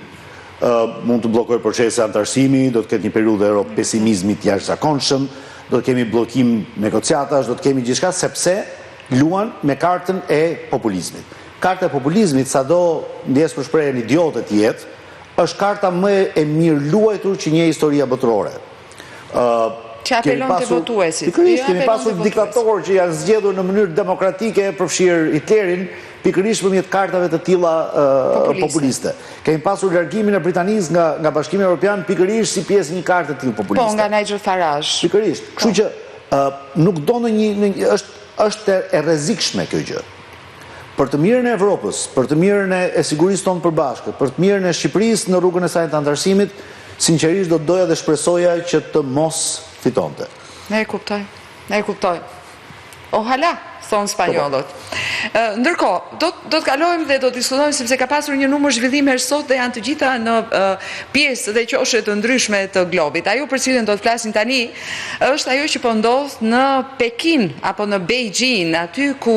Mund të bllokojë procesi antarësimi, do të ketë një periudhë pesimizmit jashtëzakonshëm, do të kemi bllokim negociatash, do të kemi gjithçka sepse luan me kartën e populizmit. Karta e populizmit, sado ndjes për shprehjen idiote të jetë, është karta më e mirë luajtur që një historia botërore. Që apelon të votuesit. Kemi pasur diktatorë që janë zgjedhur në mënyrë demokratike, përfshirë Hitlerin, pikërisht përmjet kartave të tilla populiste. Kemi pasur largimin e Britanisë nga Bashkimi Evropian pikërisht si pjesë një karte të tillë populiste. Po, nga Nigel Farage. Pikërisht. Kështu që nuk do është e rrezikshme kjo gjë. Për të mirën e Evropës, për të mirën e sigurisë tonë përbashkët, për të mirën e Shqipërisë në rrugën e saj të antarësimit, sinqerisht do të doja dhe shpresoja që të mos fitonte. E kuptoj. Ohala, thonë spanjollët. Ndërkohë, do të kalojmë dhe do të diskutojmë sepse ka pasur një numër zhvillimesh sot dhe janë të gjitha në pjesë dhe qoshe të ndryshme të globit. Ajo për cilën do të flasim tani është ajo që po ndodh në Pekin apo në Beijing, aty ku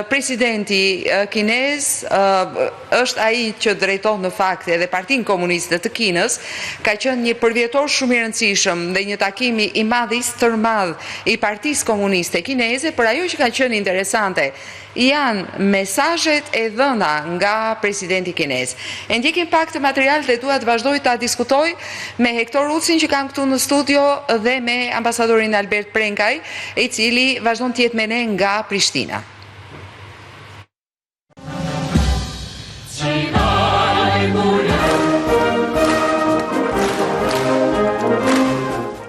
presidenti kinez është ai që drejton në fakt edhe Partinë Komuniste të Kinës, ka qenë një përvjetor shumë i rëndësishëm dhe një takimi i madh i stërmadh i Partisë Komuniste Kineze, për ajo që ka qenë interesante janë mesazhet e dhëna nga presidenti kinez. E ndjekim pak të material dhe dua të vazhdoj ta diskutoj me Hektor Ucin që kam këtu në studio dhe me ambasadorin Albert Prenkaj, i cili vazhdon të jetë me ne nga Prishtina.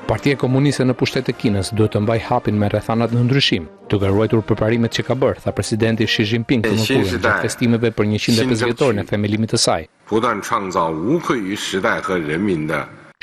Partia Komuniste në pushtet e Kinës duhet të mbaj hapin me rrethanat në ndryshim, duke ruajtur përparimet që ka bërë, tha presidenti Xi Jinping të mërkurën gjatë festimeve për 150 vjetorin e themelimit të saj.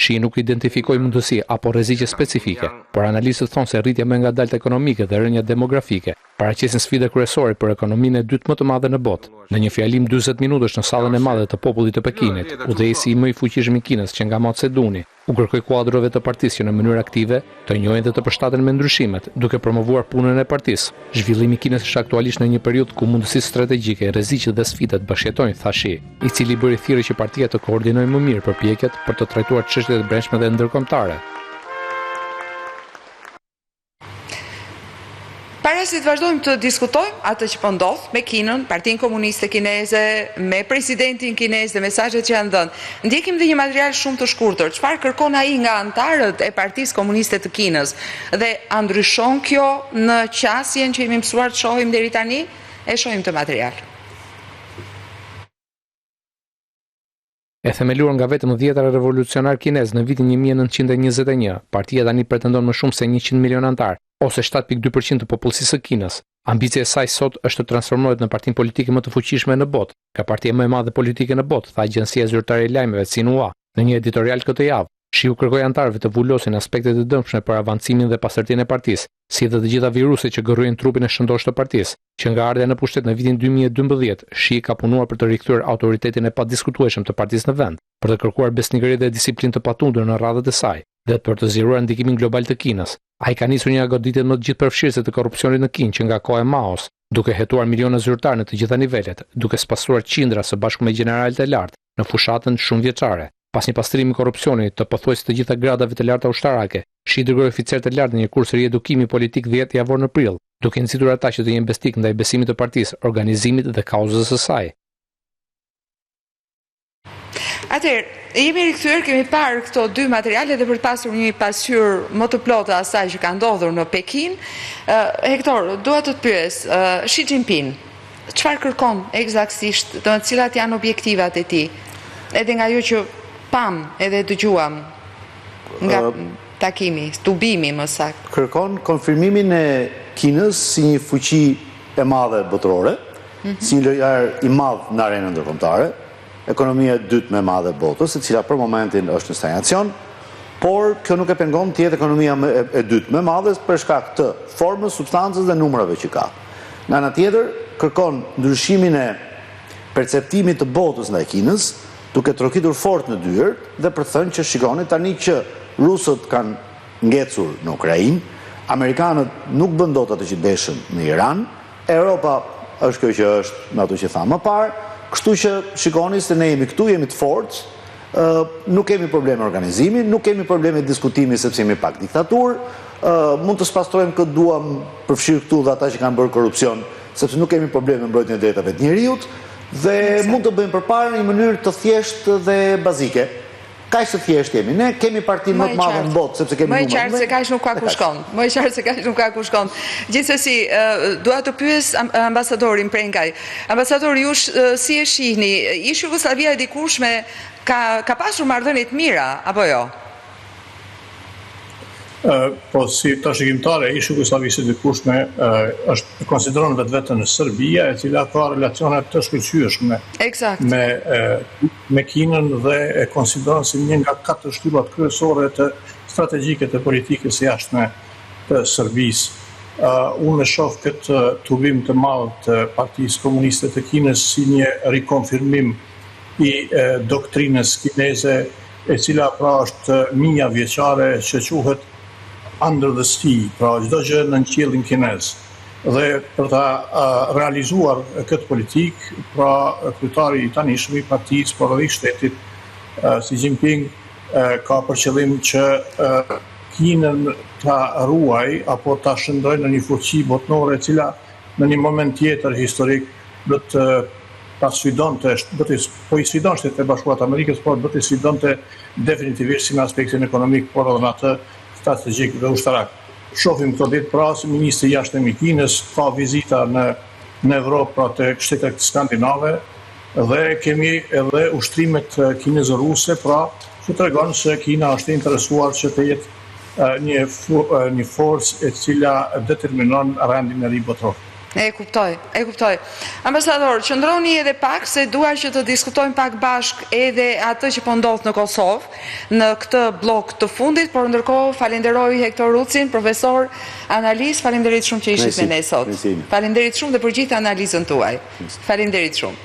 Xi nuk identifikoi mundësi apo rreziqe specifike, por analistët thonë se rritja më e ngadaltë ekonomike dhe rënja demografike Paraqesin sfida kryesore për ekonominë e dytë më të madhe në botë. Në një fjalim 40 minutash në sallën e madhe të popullit të Pekinit, udhëheqësi i më i fuqishëm i Kinës që nga Mao Zedongi u kërkoi kuadrove të partisë që në mënyrë aktive të njohin dhe të përshtaten me ndryshimet, duke promovuar punën e partisë. Zhvillimi i Kinës është aktualisht në një periudhë ku mundësitë strategjike, rreziqet dhe sfidat bashkëjetojnë, tha shi, i cili bëri thirrje që partia të koordinojë më mirë përpjekjet për të trajtuar çështjet e brendshme dhe ndërkombëtare. Para se të vazhdojmë të diskutojmë atë që po ndodh me Kinën, Partinë Komuniste Kineze, me presidentin kinez dhe mesazhet që janë dhënë. Ndjekim dhe një material shumë të shkurtër. Çfarë kërkon ai nga anëtarët e Partisë Komuniste të Kinës? Dhe a ndryshon kjo në qasjen që jemi mësuar të shohim deri tani? E shohim të material. E themeluar nga vetëm 10 revolucionar kinez në vitin 1921, partia tani pretendon më shumë se 100 milion antar, ose 7.2% të popullsisë së Kinës. Ambicia e saj sot është të transformohet në partinë politike më të fuqishme në botë, ka partia më e madhe politike në botë, tha agjencia zyrtare e lajmeve Xinhua në një editorial këtë javë. Shiu kërkoi antarëve të vullosin aspektet e dëmshme për avancimin dhe pastërtinë e partisë, si dhe të gjitha viruset që gërryen trupin e shëndosh të partisë, që nga ardha në pushtet në vitin 2012, Shi ka punuar për të rikthyer autoritetin e padiskutueshëm të partisë në vend, për të kërkuar besnikëri dhe disiplinë të patundur në radhët e saj, dhe për të zgjeruar ndikimin global të Kinës. Ai ka nisur një nga goditjet më të gjithëpërfshirëse të korrupsionit në Kinë që nga koha e Maos, duke hetuar miliona zyrtar në të gjitha nivelet, duke spasuar qindra së bashku me gjeneralet e lartë në fushatën shumë vjeçare. Pas një pastrimi korrupsionit të pothuajse të gjitha gradave të larta ushtarake, Shi dërgoi oficerë të lartë në një kurs riedukimi politik 10 javor në prill, duke nxitur ata që të jenë besnik ndaj besimit të partisë, organizimit dhe kauzës së saj. Atëherë, jemi rikthyer, kemi parë këto dy materiale dhe për të pasur një pasqyrë më të plotë asaj që ka ndodhur në Pekin. Hektor, dua të të pyes, Xi Jinping, çfarë kërkon eksaktësisht, do të cilat janë objektivat e tij? Edhe nga ajo që pam edhe dëgjuam nga takimi, stubimi më saktë. Kërkon konfirmimin e Kinës si një fuqi e madhe botërore, si një lojtar i madh në arenën ndërkombëtare, ekonomia e dytë më e madhe e botës, e cila për momentin është në stagnacion, por kjo nuk e pengon të jetë ekonomia e dytë më e madhe për shkak të formës, substancës dhe numrave që ka. Nga ana tjetër, kërkon ndryshimin e perceptimit të botës ndaj Kinës, duke trokitur fort në dyert dhe për thënë që shikoni tani që rusët kanë ngecur në Ukrainë, amerikanët nuk bën dot atë që beshën në Iran, Europa është kjo që është me ato që thamë më parë, kështu që shikoni se ne jemi këtu, jemi të fortë, nuk kemi probleme organizimi, nuk kemi probleme diskutimi sepse jemi pak diktaturë, mund të spastrojmë këtë duam përfshirë këtu dhe ata që kanë bërë korrupsion, sepse nuk kemi probleme me mbrojtjen e drejtave të njerëzit dhe mund të bëjmë përpara në një mënyrë të thjeshtë dhe bazike. Kaq të thjesht jemi. Ne kemi partinë më të madhe në botë sepse kemi numër. Më qartë se kaq nuk ka ku shkon. Më qartë se kaq nuk ka ku shkon. Gjithsesi, dua të pyes ambasadorin Prenkaj. Ambasador, ju si e shihni? Ish Jugosllavia e dikurshme ka pasur marrëdhënie të mira apo jo? Po si trashëgimtare e ish Jugosllavisë së dikurshme është konsideron vetveten në Serbia, e cila ka relacione të shkëlqyeshme me Kinën dhe e konsideron si një nga 4 shtyllat kryesore të strategjike të politikës së jashtme të Serbisë. Unë e shoh këtë tubim të madh të Partisë Komuniste të Kinës si një rikonfirmim i doktrinës kineze, e cila pra është minja vjeçare që quhet under the sea, pra çdo gjë në qiellin kinez. Dhe për ta realizuar këtë politik, pra kryetari i tanishëm i partisë, por edhe i shtetit, Xi Jinping, ka për qëllim që Kinën ta ruaj apo ta shndrojë në një fuqi botërore e cila në një moment tjetër historik do të ta sfidonte, po i sfidon Shtetet e Bashkuara të Amerikës, por do të sfidonte definitivisht si në aspektin ekonomik, por edhe në atë strategjik dhe ushtarak. Shohim këto ditë pra si ministri i jashtëm i Kinës ka vizita në Evropë pra të shtetet skandinave dhe kemi edhe ushtrimet kineze-ruse pra që tregon se Kina është interesuar që të jetë një forcë e cila determinon rendin e ri botëror. E kuptoj. Ambasador, qëndroni edhe pak se dua që të diskutojmë pak bashk edhe atë që po ndodh në Kosovë në këtë blok të fundit, por ndërkohë falenderoj Hektor Rucin, profesor, analist, falenderit shumë që ishit me ne sot. Falenderit shumë dhe për gjithë analizën tuaj. Falenderit shumë.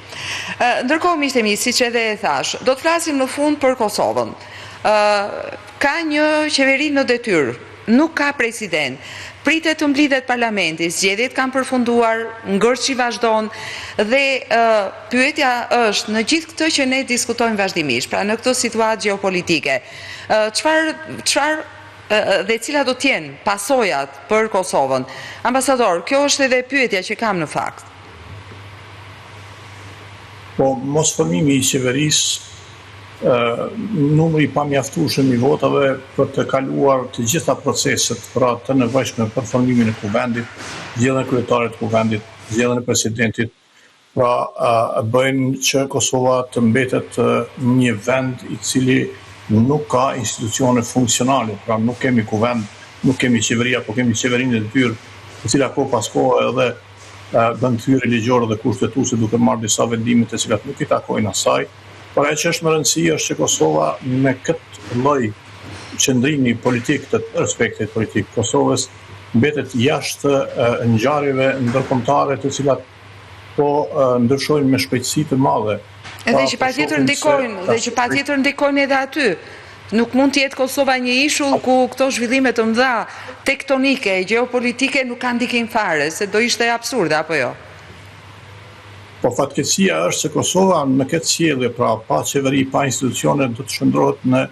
Ndërkohë, miqtë e mi, siç edhe e thash, do të flasim në fund për Kosovën. Ka një qeveri në detyrë, nuk ka president. Pritet të mblidhet parlamenti, zgjedhjet kanë përfunduar, ngërçi vazhdon dhe pyetja është në gjithë këtë që ne diskutojmë vazhdimisht, pra në këtë situatë gjeopolitike, çfarë dhe cilat do të jenë pasojat për Kosovën. Ambasador, kjo është edhe pyetja që kam në fakt. Po, mos formimi i qeverisë, numri pa mjaftueshëm i votave për të kaluar të gjitha proceset pra të nevojshme për formimin e kuvendit, zgjedhjen e kryetarit të kuvendit, zgjedhjen e presidentit, pra bëjnë që Kosova të mbetet një vend i cili nuk ka institucione funksionale, pra nuk kemi kuvend, nuk kemi qeveria, po kemi qeverinë e detyrë, e cila kohë pas kohë edhe bën thyrje ligjore dhe kushtetuese duke marrë disa vendime të cilat nuk i takojnë asaj. Por ajo që është më rëndësishme është që Kosova me këtë lloj qëndrimi politik të respektit politik Kosovës mbetet jashtë ngjarjeve ndërkombëtare të cilat po ndryshojnë me shpejtësi të madhe. Dhe që patjetër ndikojnë edhe aty. Nuk mund të jetë Kosova një ishull ku këto zhvillime të mëdha tektonike, gjeopolitike nuk kanë ndikim fare, se do ishte absurde apo jo? Po fatkeqësia është se Kosova në këtë sjellje, pra pa qeveri, pa institucione, do të shndrohet në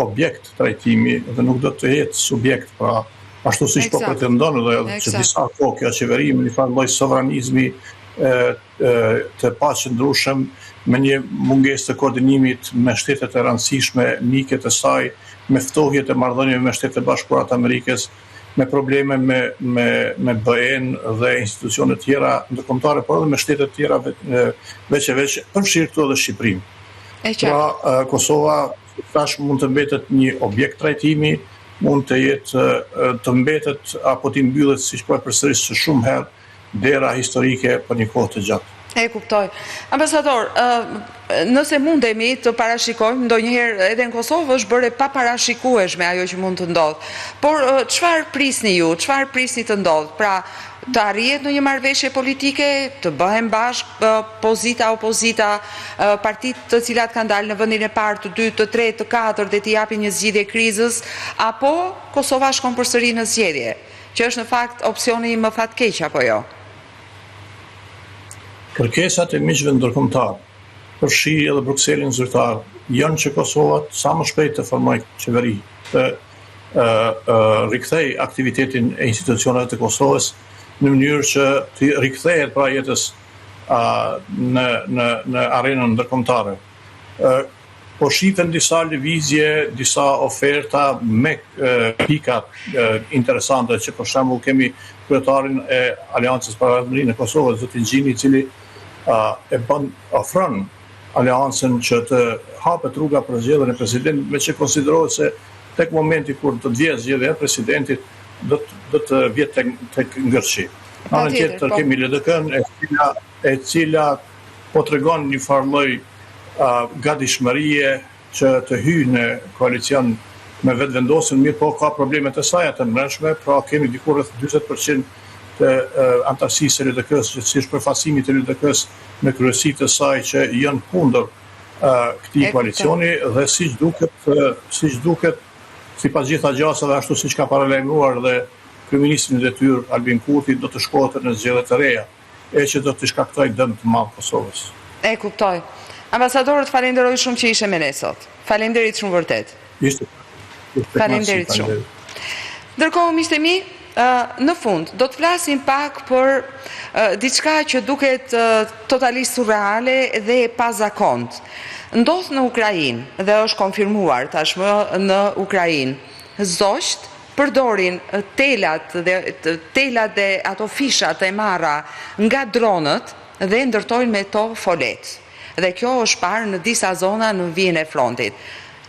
objekt trajtimi dhe nuk do të jetë subjekt, pra ashtu siç po pretendon edhe që disa kohë kjo qeveri me një farë lloj sovranizmi të paqëndrueshëm, me një mungesë të koordinimit me shtetet e rëndësishme, miket e saj, me ftohje të marrëdhënieve me Shtetet e Bashkuara të Amerikës, me probleme me BE-n dhe institucione tjera ndërkombëtare, por edhe me shtete tjera veç përfshirë këtu edhe Shqipërinë. Pra Kosova tash mund të mbetet një objekt trajtimi, mund të jetë të mbetet apo të mbyllet, siç po e përsëris shumë herë, dera historike për një kohë të gjatë. E kuptoj. Ambasador, nëse mundemi të parashikojmë, ndonjëherë edhe në Kosovë është bërë pa parashikueshme ajo që mund të ndodhë. Por çfarë prisni ju? Çfarë prisni të ndodhë? Pra, të arrihet në një marrëveshje politike, të bëhen bashkë pozita, opozita, partitë të cilat kanë dalë në vendin e parë, të dytë, të tretë, të katërt dhe të japin një zgjidhje krizës, apo Kosova shkon përsëri në zgjedhje, që është në fakt opsioni më fatkeq apo jo? Kërkesat e miqve ndërkombëtar, përfshi edhe Brukselin zyrtar, janë që Kosova sa më shpejt të formojë qeveri, të rikthej aktivitetin e institucioneve të Kosovës në mënyrë që të rikthehet pra jetës në arenën ndërkombëtare. Po shiten disa lëvizje, disa oferta me pika interesante, që për shembull kemi kryetarin e Aleancës për Bashkëpunërinë e Kosovës, zotin Gjini, i cili ofron aleancën që të hapet rruga për zgjedhjen e presidentit, me që konsiderohet se tek momenti kur të vjen zgjedhja e presidentit do të vjet tek ngërçi. Në anën tjetër kemi LDK-n e cila po tregon një farë lloj gatishmërie që të hyjë në koalicion me vetëvendosjen, mirë po ka problemet e saj të mbrëmshme, pra kemi diku rreth 40% të antarësisë së LDK-s, si përfaqësimit të LDK-s në kryesitë e saj që janë kundër këtij koalicioni dhe siç duket sipas gjitha gjasave, ashtu siç ka paralajmëruar dhe kryeministri i detyrë Albin Kurti, do të shkohet në zgjedhje të reja, që do të shkaktojë dëm të madh Kosovës. E kuptoj. Ambasadorët, falenderoj shumë që ishe me ne sot. Falenderit shumë vërtet. Falenderit shumë. Ndërkohë, miqtë e mi, në fund, do të flasim pak për diçka që duket totalisht surreale dhe pazakont. Ndodh në Ukrainë dhe është konfirmuar tashmë në Ukrainë. Zosht përdorin telat dhe ato fishat e marra nga dronët dhe ndërtojnë me to folet. Dhe kjo është parë në disa zona në vijën e frontit.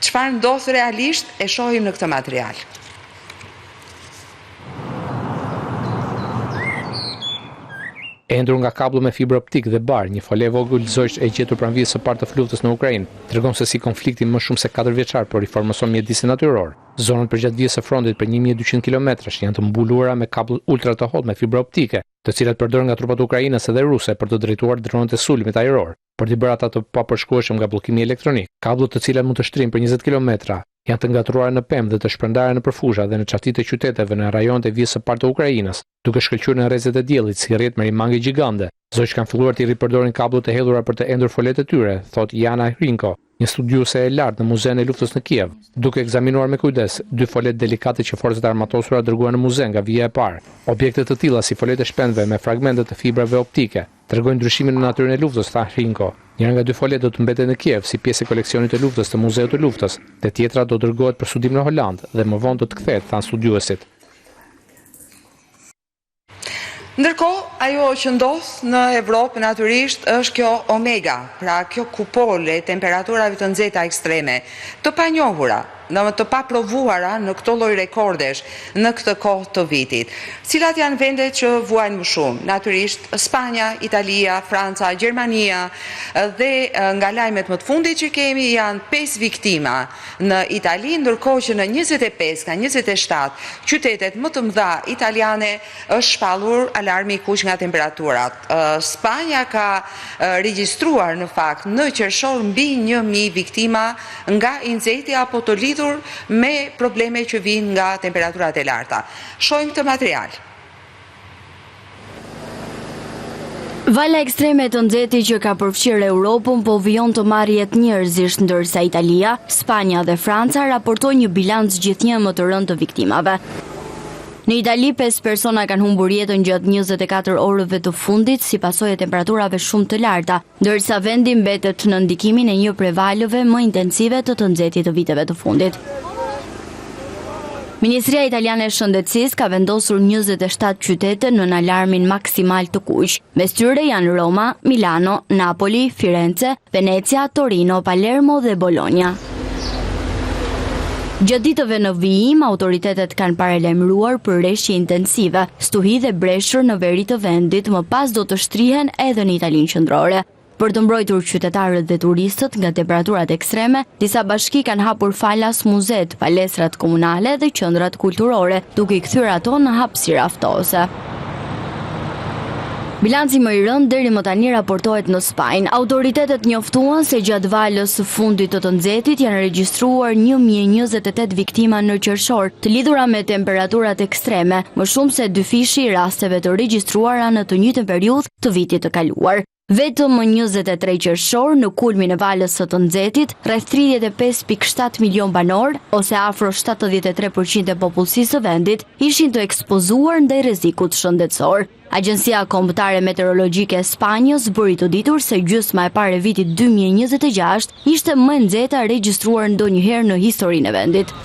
Çfarë ndodh realisht e shohim në këtë material. E ndrur nga kablo me fibër optik dhe bar, një fole e vogël zogj e gjetur pranë vijës së parë të luftës në Ukrainë, tregon se si konflikti më shumë se 4 vjeçar por i formoson mjedisin natyror. Zonat përgjatë vijës së frontit për 1200 kilometrash janë të mbuluara me kablo ultra të hollë me fibër optike, të cilat përdoren nga trupat ukrainase dhe ruse për të drejtuar dronët e sulmit ajror. Për të bërë ata të papërshkueshëm nga bllokimi elektronik, kablot të cilat mund të shtrihen për 20 kilometra janë të ngatruara në pemë dhe të shpërndarë në përfusha dhe në çartitë e qyteteve në rajonet e vijës së parë të Ukrainës, duke shkëlqyer në rrezet e diellit si rrjet me rimange gjigande. Zogj kanë filluar të ripërdorin kablot e hedhura për të endur folet e tyre, thot Jana Hrinko, një studiuese e lartë në Muzeun e Luftës në Kiev, duke ekzaminuar me kujdes 2 folet delikate që forcat armatosura dërguan në muze nga vija e parë. Objekte të tilla si folet e shpendve me fragmente të fibrave optike tregojnë ndryshimin në natyrën e luftës, tha Hrinko. Njëra nga 2 folet do të mbetet në Kiev si pjesë e koleksionit të luftës të Muzeut të Luftës, dhe tjetra do dërgohet për studim në Holandë dhe më vonë do të kthehet, than studiuesit. Ndërkohë, ajo që ndodh në Evropë natyrisht është kjo omega, pra kjo kupole e temperaturave të nxehta ekstreme, të panjohura, të paprovuara në këto lloj rekordesh në këtë kohë të vitit. Cilat janë vendet që vuajnë më shumë? Natyrisht Spanja, Italia, Franca, Gjermania dhe nga lajmet më të fundit që kemi janë 5 viktima në Itali, ndërkohë që në 25 nga 27 qytetet më të mëdha italiane është shpallur alarmi i kuq nga temperaturat. Spanja ka regjistruar në fakt në qershor mbi 1000 viktima nga inxehti apo të lidhur me probleme që vijnë nga temperaturat e larta. Shohim këtë material. Vala ekstreme të nxehtit që ka përfshirë Europën po vijon të marrë jetë njerëzish, ndërsa Italia, Spanja dhe Franca raportojnë një bilanc gjithnjë më të rëndë të viktimave. Në Itali, 5 persona kanë humbur jetën gjatë 24 orëve të fundit si pasojë e temperaturave shumë të larta, ndërsa vendi mbetet në ndikimin e një prej valëve më intensive të nxehtit të viteve të fundit. Ministria Italiane e Shëndetësisë ka vendosur 27 qytete në alarmin maksimal të kuq. Mes tyre janë Roma, Milano, Napoli, Firenze, Venecia, Torino, Palermo dhe Bologna. Gjatë ditëve në vijim, autoritetet kanë paralajmëruar për rreshje intensive, stuhi dhe breshër në veri të vendit, më pas do të shtrihen edhe në Italinë qendrore. Për të mbrojtur qytetarët dhe turistët nga temperaturat ekstreme, disa bashki kanë hapur falas, muzet, palestrat komunale dhe qendrat kulturore, duke i kthyer ato në hapësirë aftose. Bilanci më i rënd deri më tani raportohet në Spanjë. Autoritetet njoftuan se gjatë valës së fundit të nxehtit janë regjistruar 1028 viktima në qershor, të lidhura me temperaturat ekstreme, më shumë se 2 i rasteve të regjistruara në të njëjtën periudhë të vitit të kaluar. Vetëm më 23 qershor, në kulmin e valës së të nxehtit, rreth 35.7 milion banor, ose afro 73% e popullsisë së vendit, ishin të ekspozuar ndaj rrezikut shëndetësor. Agjencia Kombëtare Meteorologjike e Spanjës bëri të ditur se gjysma e parë e vitit 2026 ishte më e nxehta regjistruar ndonjëherë në historinë e vendit.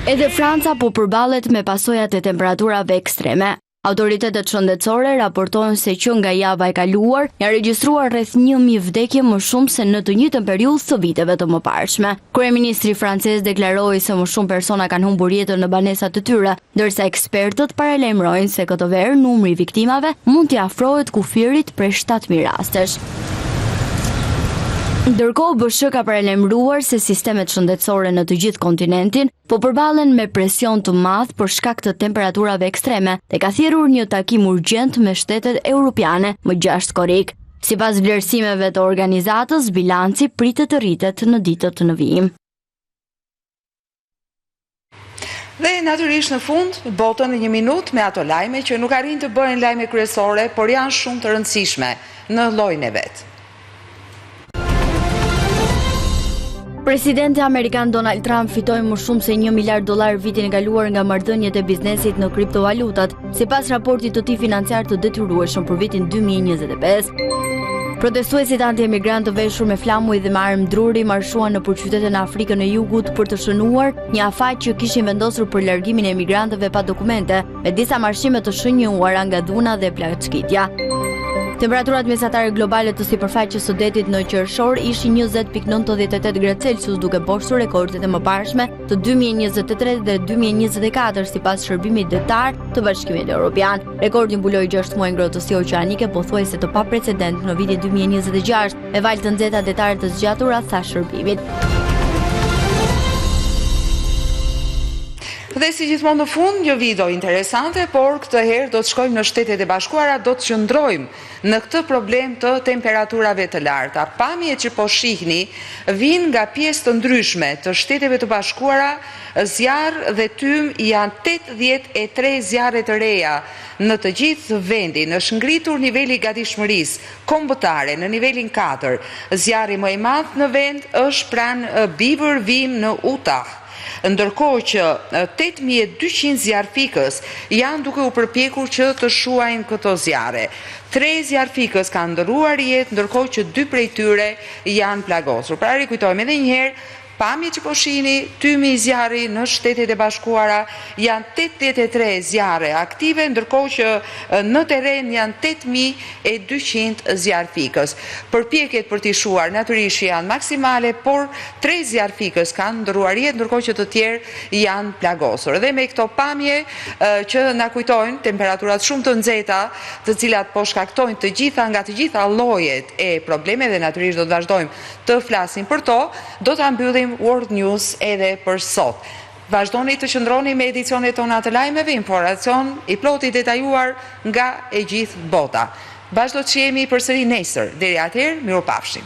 Edhe Franca po përballet me pasojat e temperaturave ekstreme. Autoritetet shëndetësore raportojnë se që nga java e kaluar janë regjistruar rreth 1000 vdekje më shumë se në të njëjtën periudhë të viteve të mëparshme. Kryeministri francez deklaroi se më shumë persona kanë humbur jetën në banesat të tyre, ndërsa ekspertët paralajmërojnë se këtë verë numri i viktimave mund t'i afrohet kufirit prej 7000 rastesh. Ndërkohë, BSH ka paralajmëruar se sistemet shëndetësore në të gjithë kontinentin po përballen me presion të madh për shkak të temperaturave ekstreme dhe ka thirrur një takim urgjent me shtetet europiane më 6 korrik. Sipas vlerësimeve të organizatës, bilanci pritet të rritet në ditët në vijim. Dhe natyrisht në fund, botën në 1 minutë me ato lajme që nuk arrin të bëhen lajme kryesore, por janë shumë të rëndësishme në llojin e vet. Presidenti Amerikan Donald Trump fitoi më shumë se $1 miliard vitin e kaluar nga marrëdhëniet e biznesit në kriptovalutat, sipas raportit të tij financiar të detyrueshëm për vitin 2025. Protestuesit anti-emigrant të veshur me flamuj dhe me armë druri marshuan nëpër qytete në Afrikën e Jugut për të shënuar një afaq që kishin vendosur për largimin e emigrantëve pa dokumente, me disa marshime të shënjuara nga dhuna dhe plaçkitja. Temperaturat mesatare globale të sipërfaqes së detit në qershor ishin 20.98 gradë Celsius, duke boshur rekordet e mëparshme të 2023 dhe 2024 sipas shërbimit detar të Bashkimit Evropian. Rekordi mbuloi 6 muaj ngrohtësi oqeanike pothuajse të paprecedent në vitin 2026, me valë të nxehta detare të zgjatura sa shërbimit. Dhe si gjithmonë në fund, një video interesante, por këtë herë do të shkojmë në Shtetet e Bashkuara, do të qëndrojmë në këtë problem të temperaturave të larta. Pamjet që po shihni vijnë nga pjesë të ndryshme të Shteteve të Bashkuara, zjarr dhe tym janë 83 zjarre të reja në të gjithë vendin. Është ngritur niveli i gatishmërisë kombëtare në nivelin 4. Zjarri më i madh në vend është pranë Beaver Vim në Utah, ndërkohë që 8200 zjarfikës janë duke u përpjekur që të shuajnë këto zjarre. 3 zjarfikës kanë ndërruar jetë, ndërkohë që 2 prej tyre janë plagosur. Pra rikujtojmë edhe një herë, pamjet që po shihni, tymi i zjarri në Shtetet e Bashkuara janë 83 zjarre aktive, ndërkohë që në terren janë 8200 zjarfikës. Përpjekjet për t'i shuar natyrisht janë maksimale, por 3 zjarfikës kanë ndërruar jetë, ndërkohë që të tjerë janë plagosur. Dhe me këto pamje që na kujtojnë temperaturat shumë të nxehta, të cilat po shkaktojnë të gjitha llojet e problemeve, dhe natyrisht do të vazhdojmë të flasim për to, do ta mbyllim World News edhe për sot. Vazhdoni të qëndroni me edicionet tona të lajmeve, informacion i plot i detajuar nga e gjithë bota. Vazhdo të jemi përsëri nesër. Deri atëherë, mirupafshim.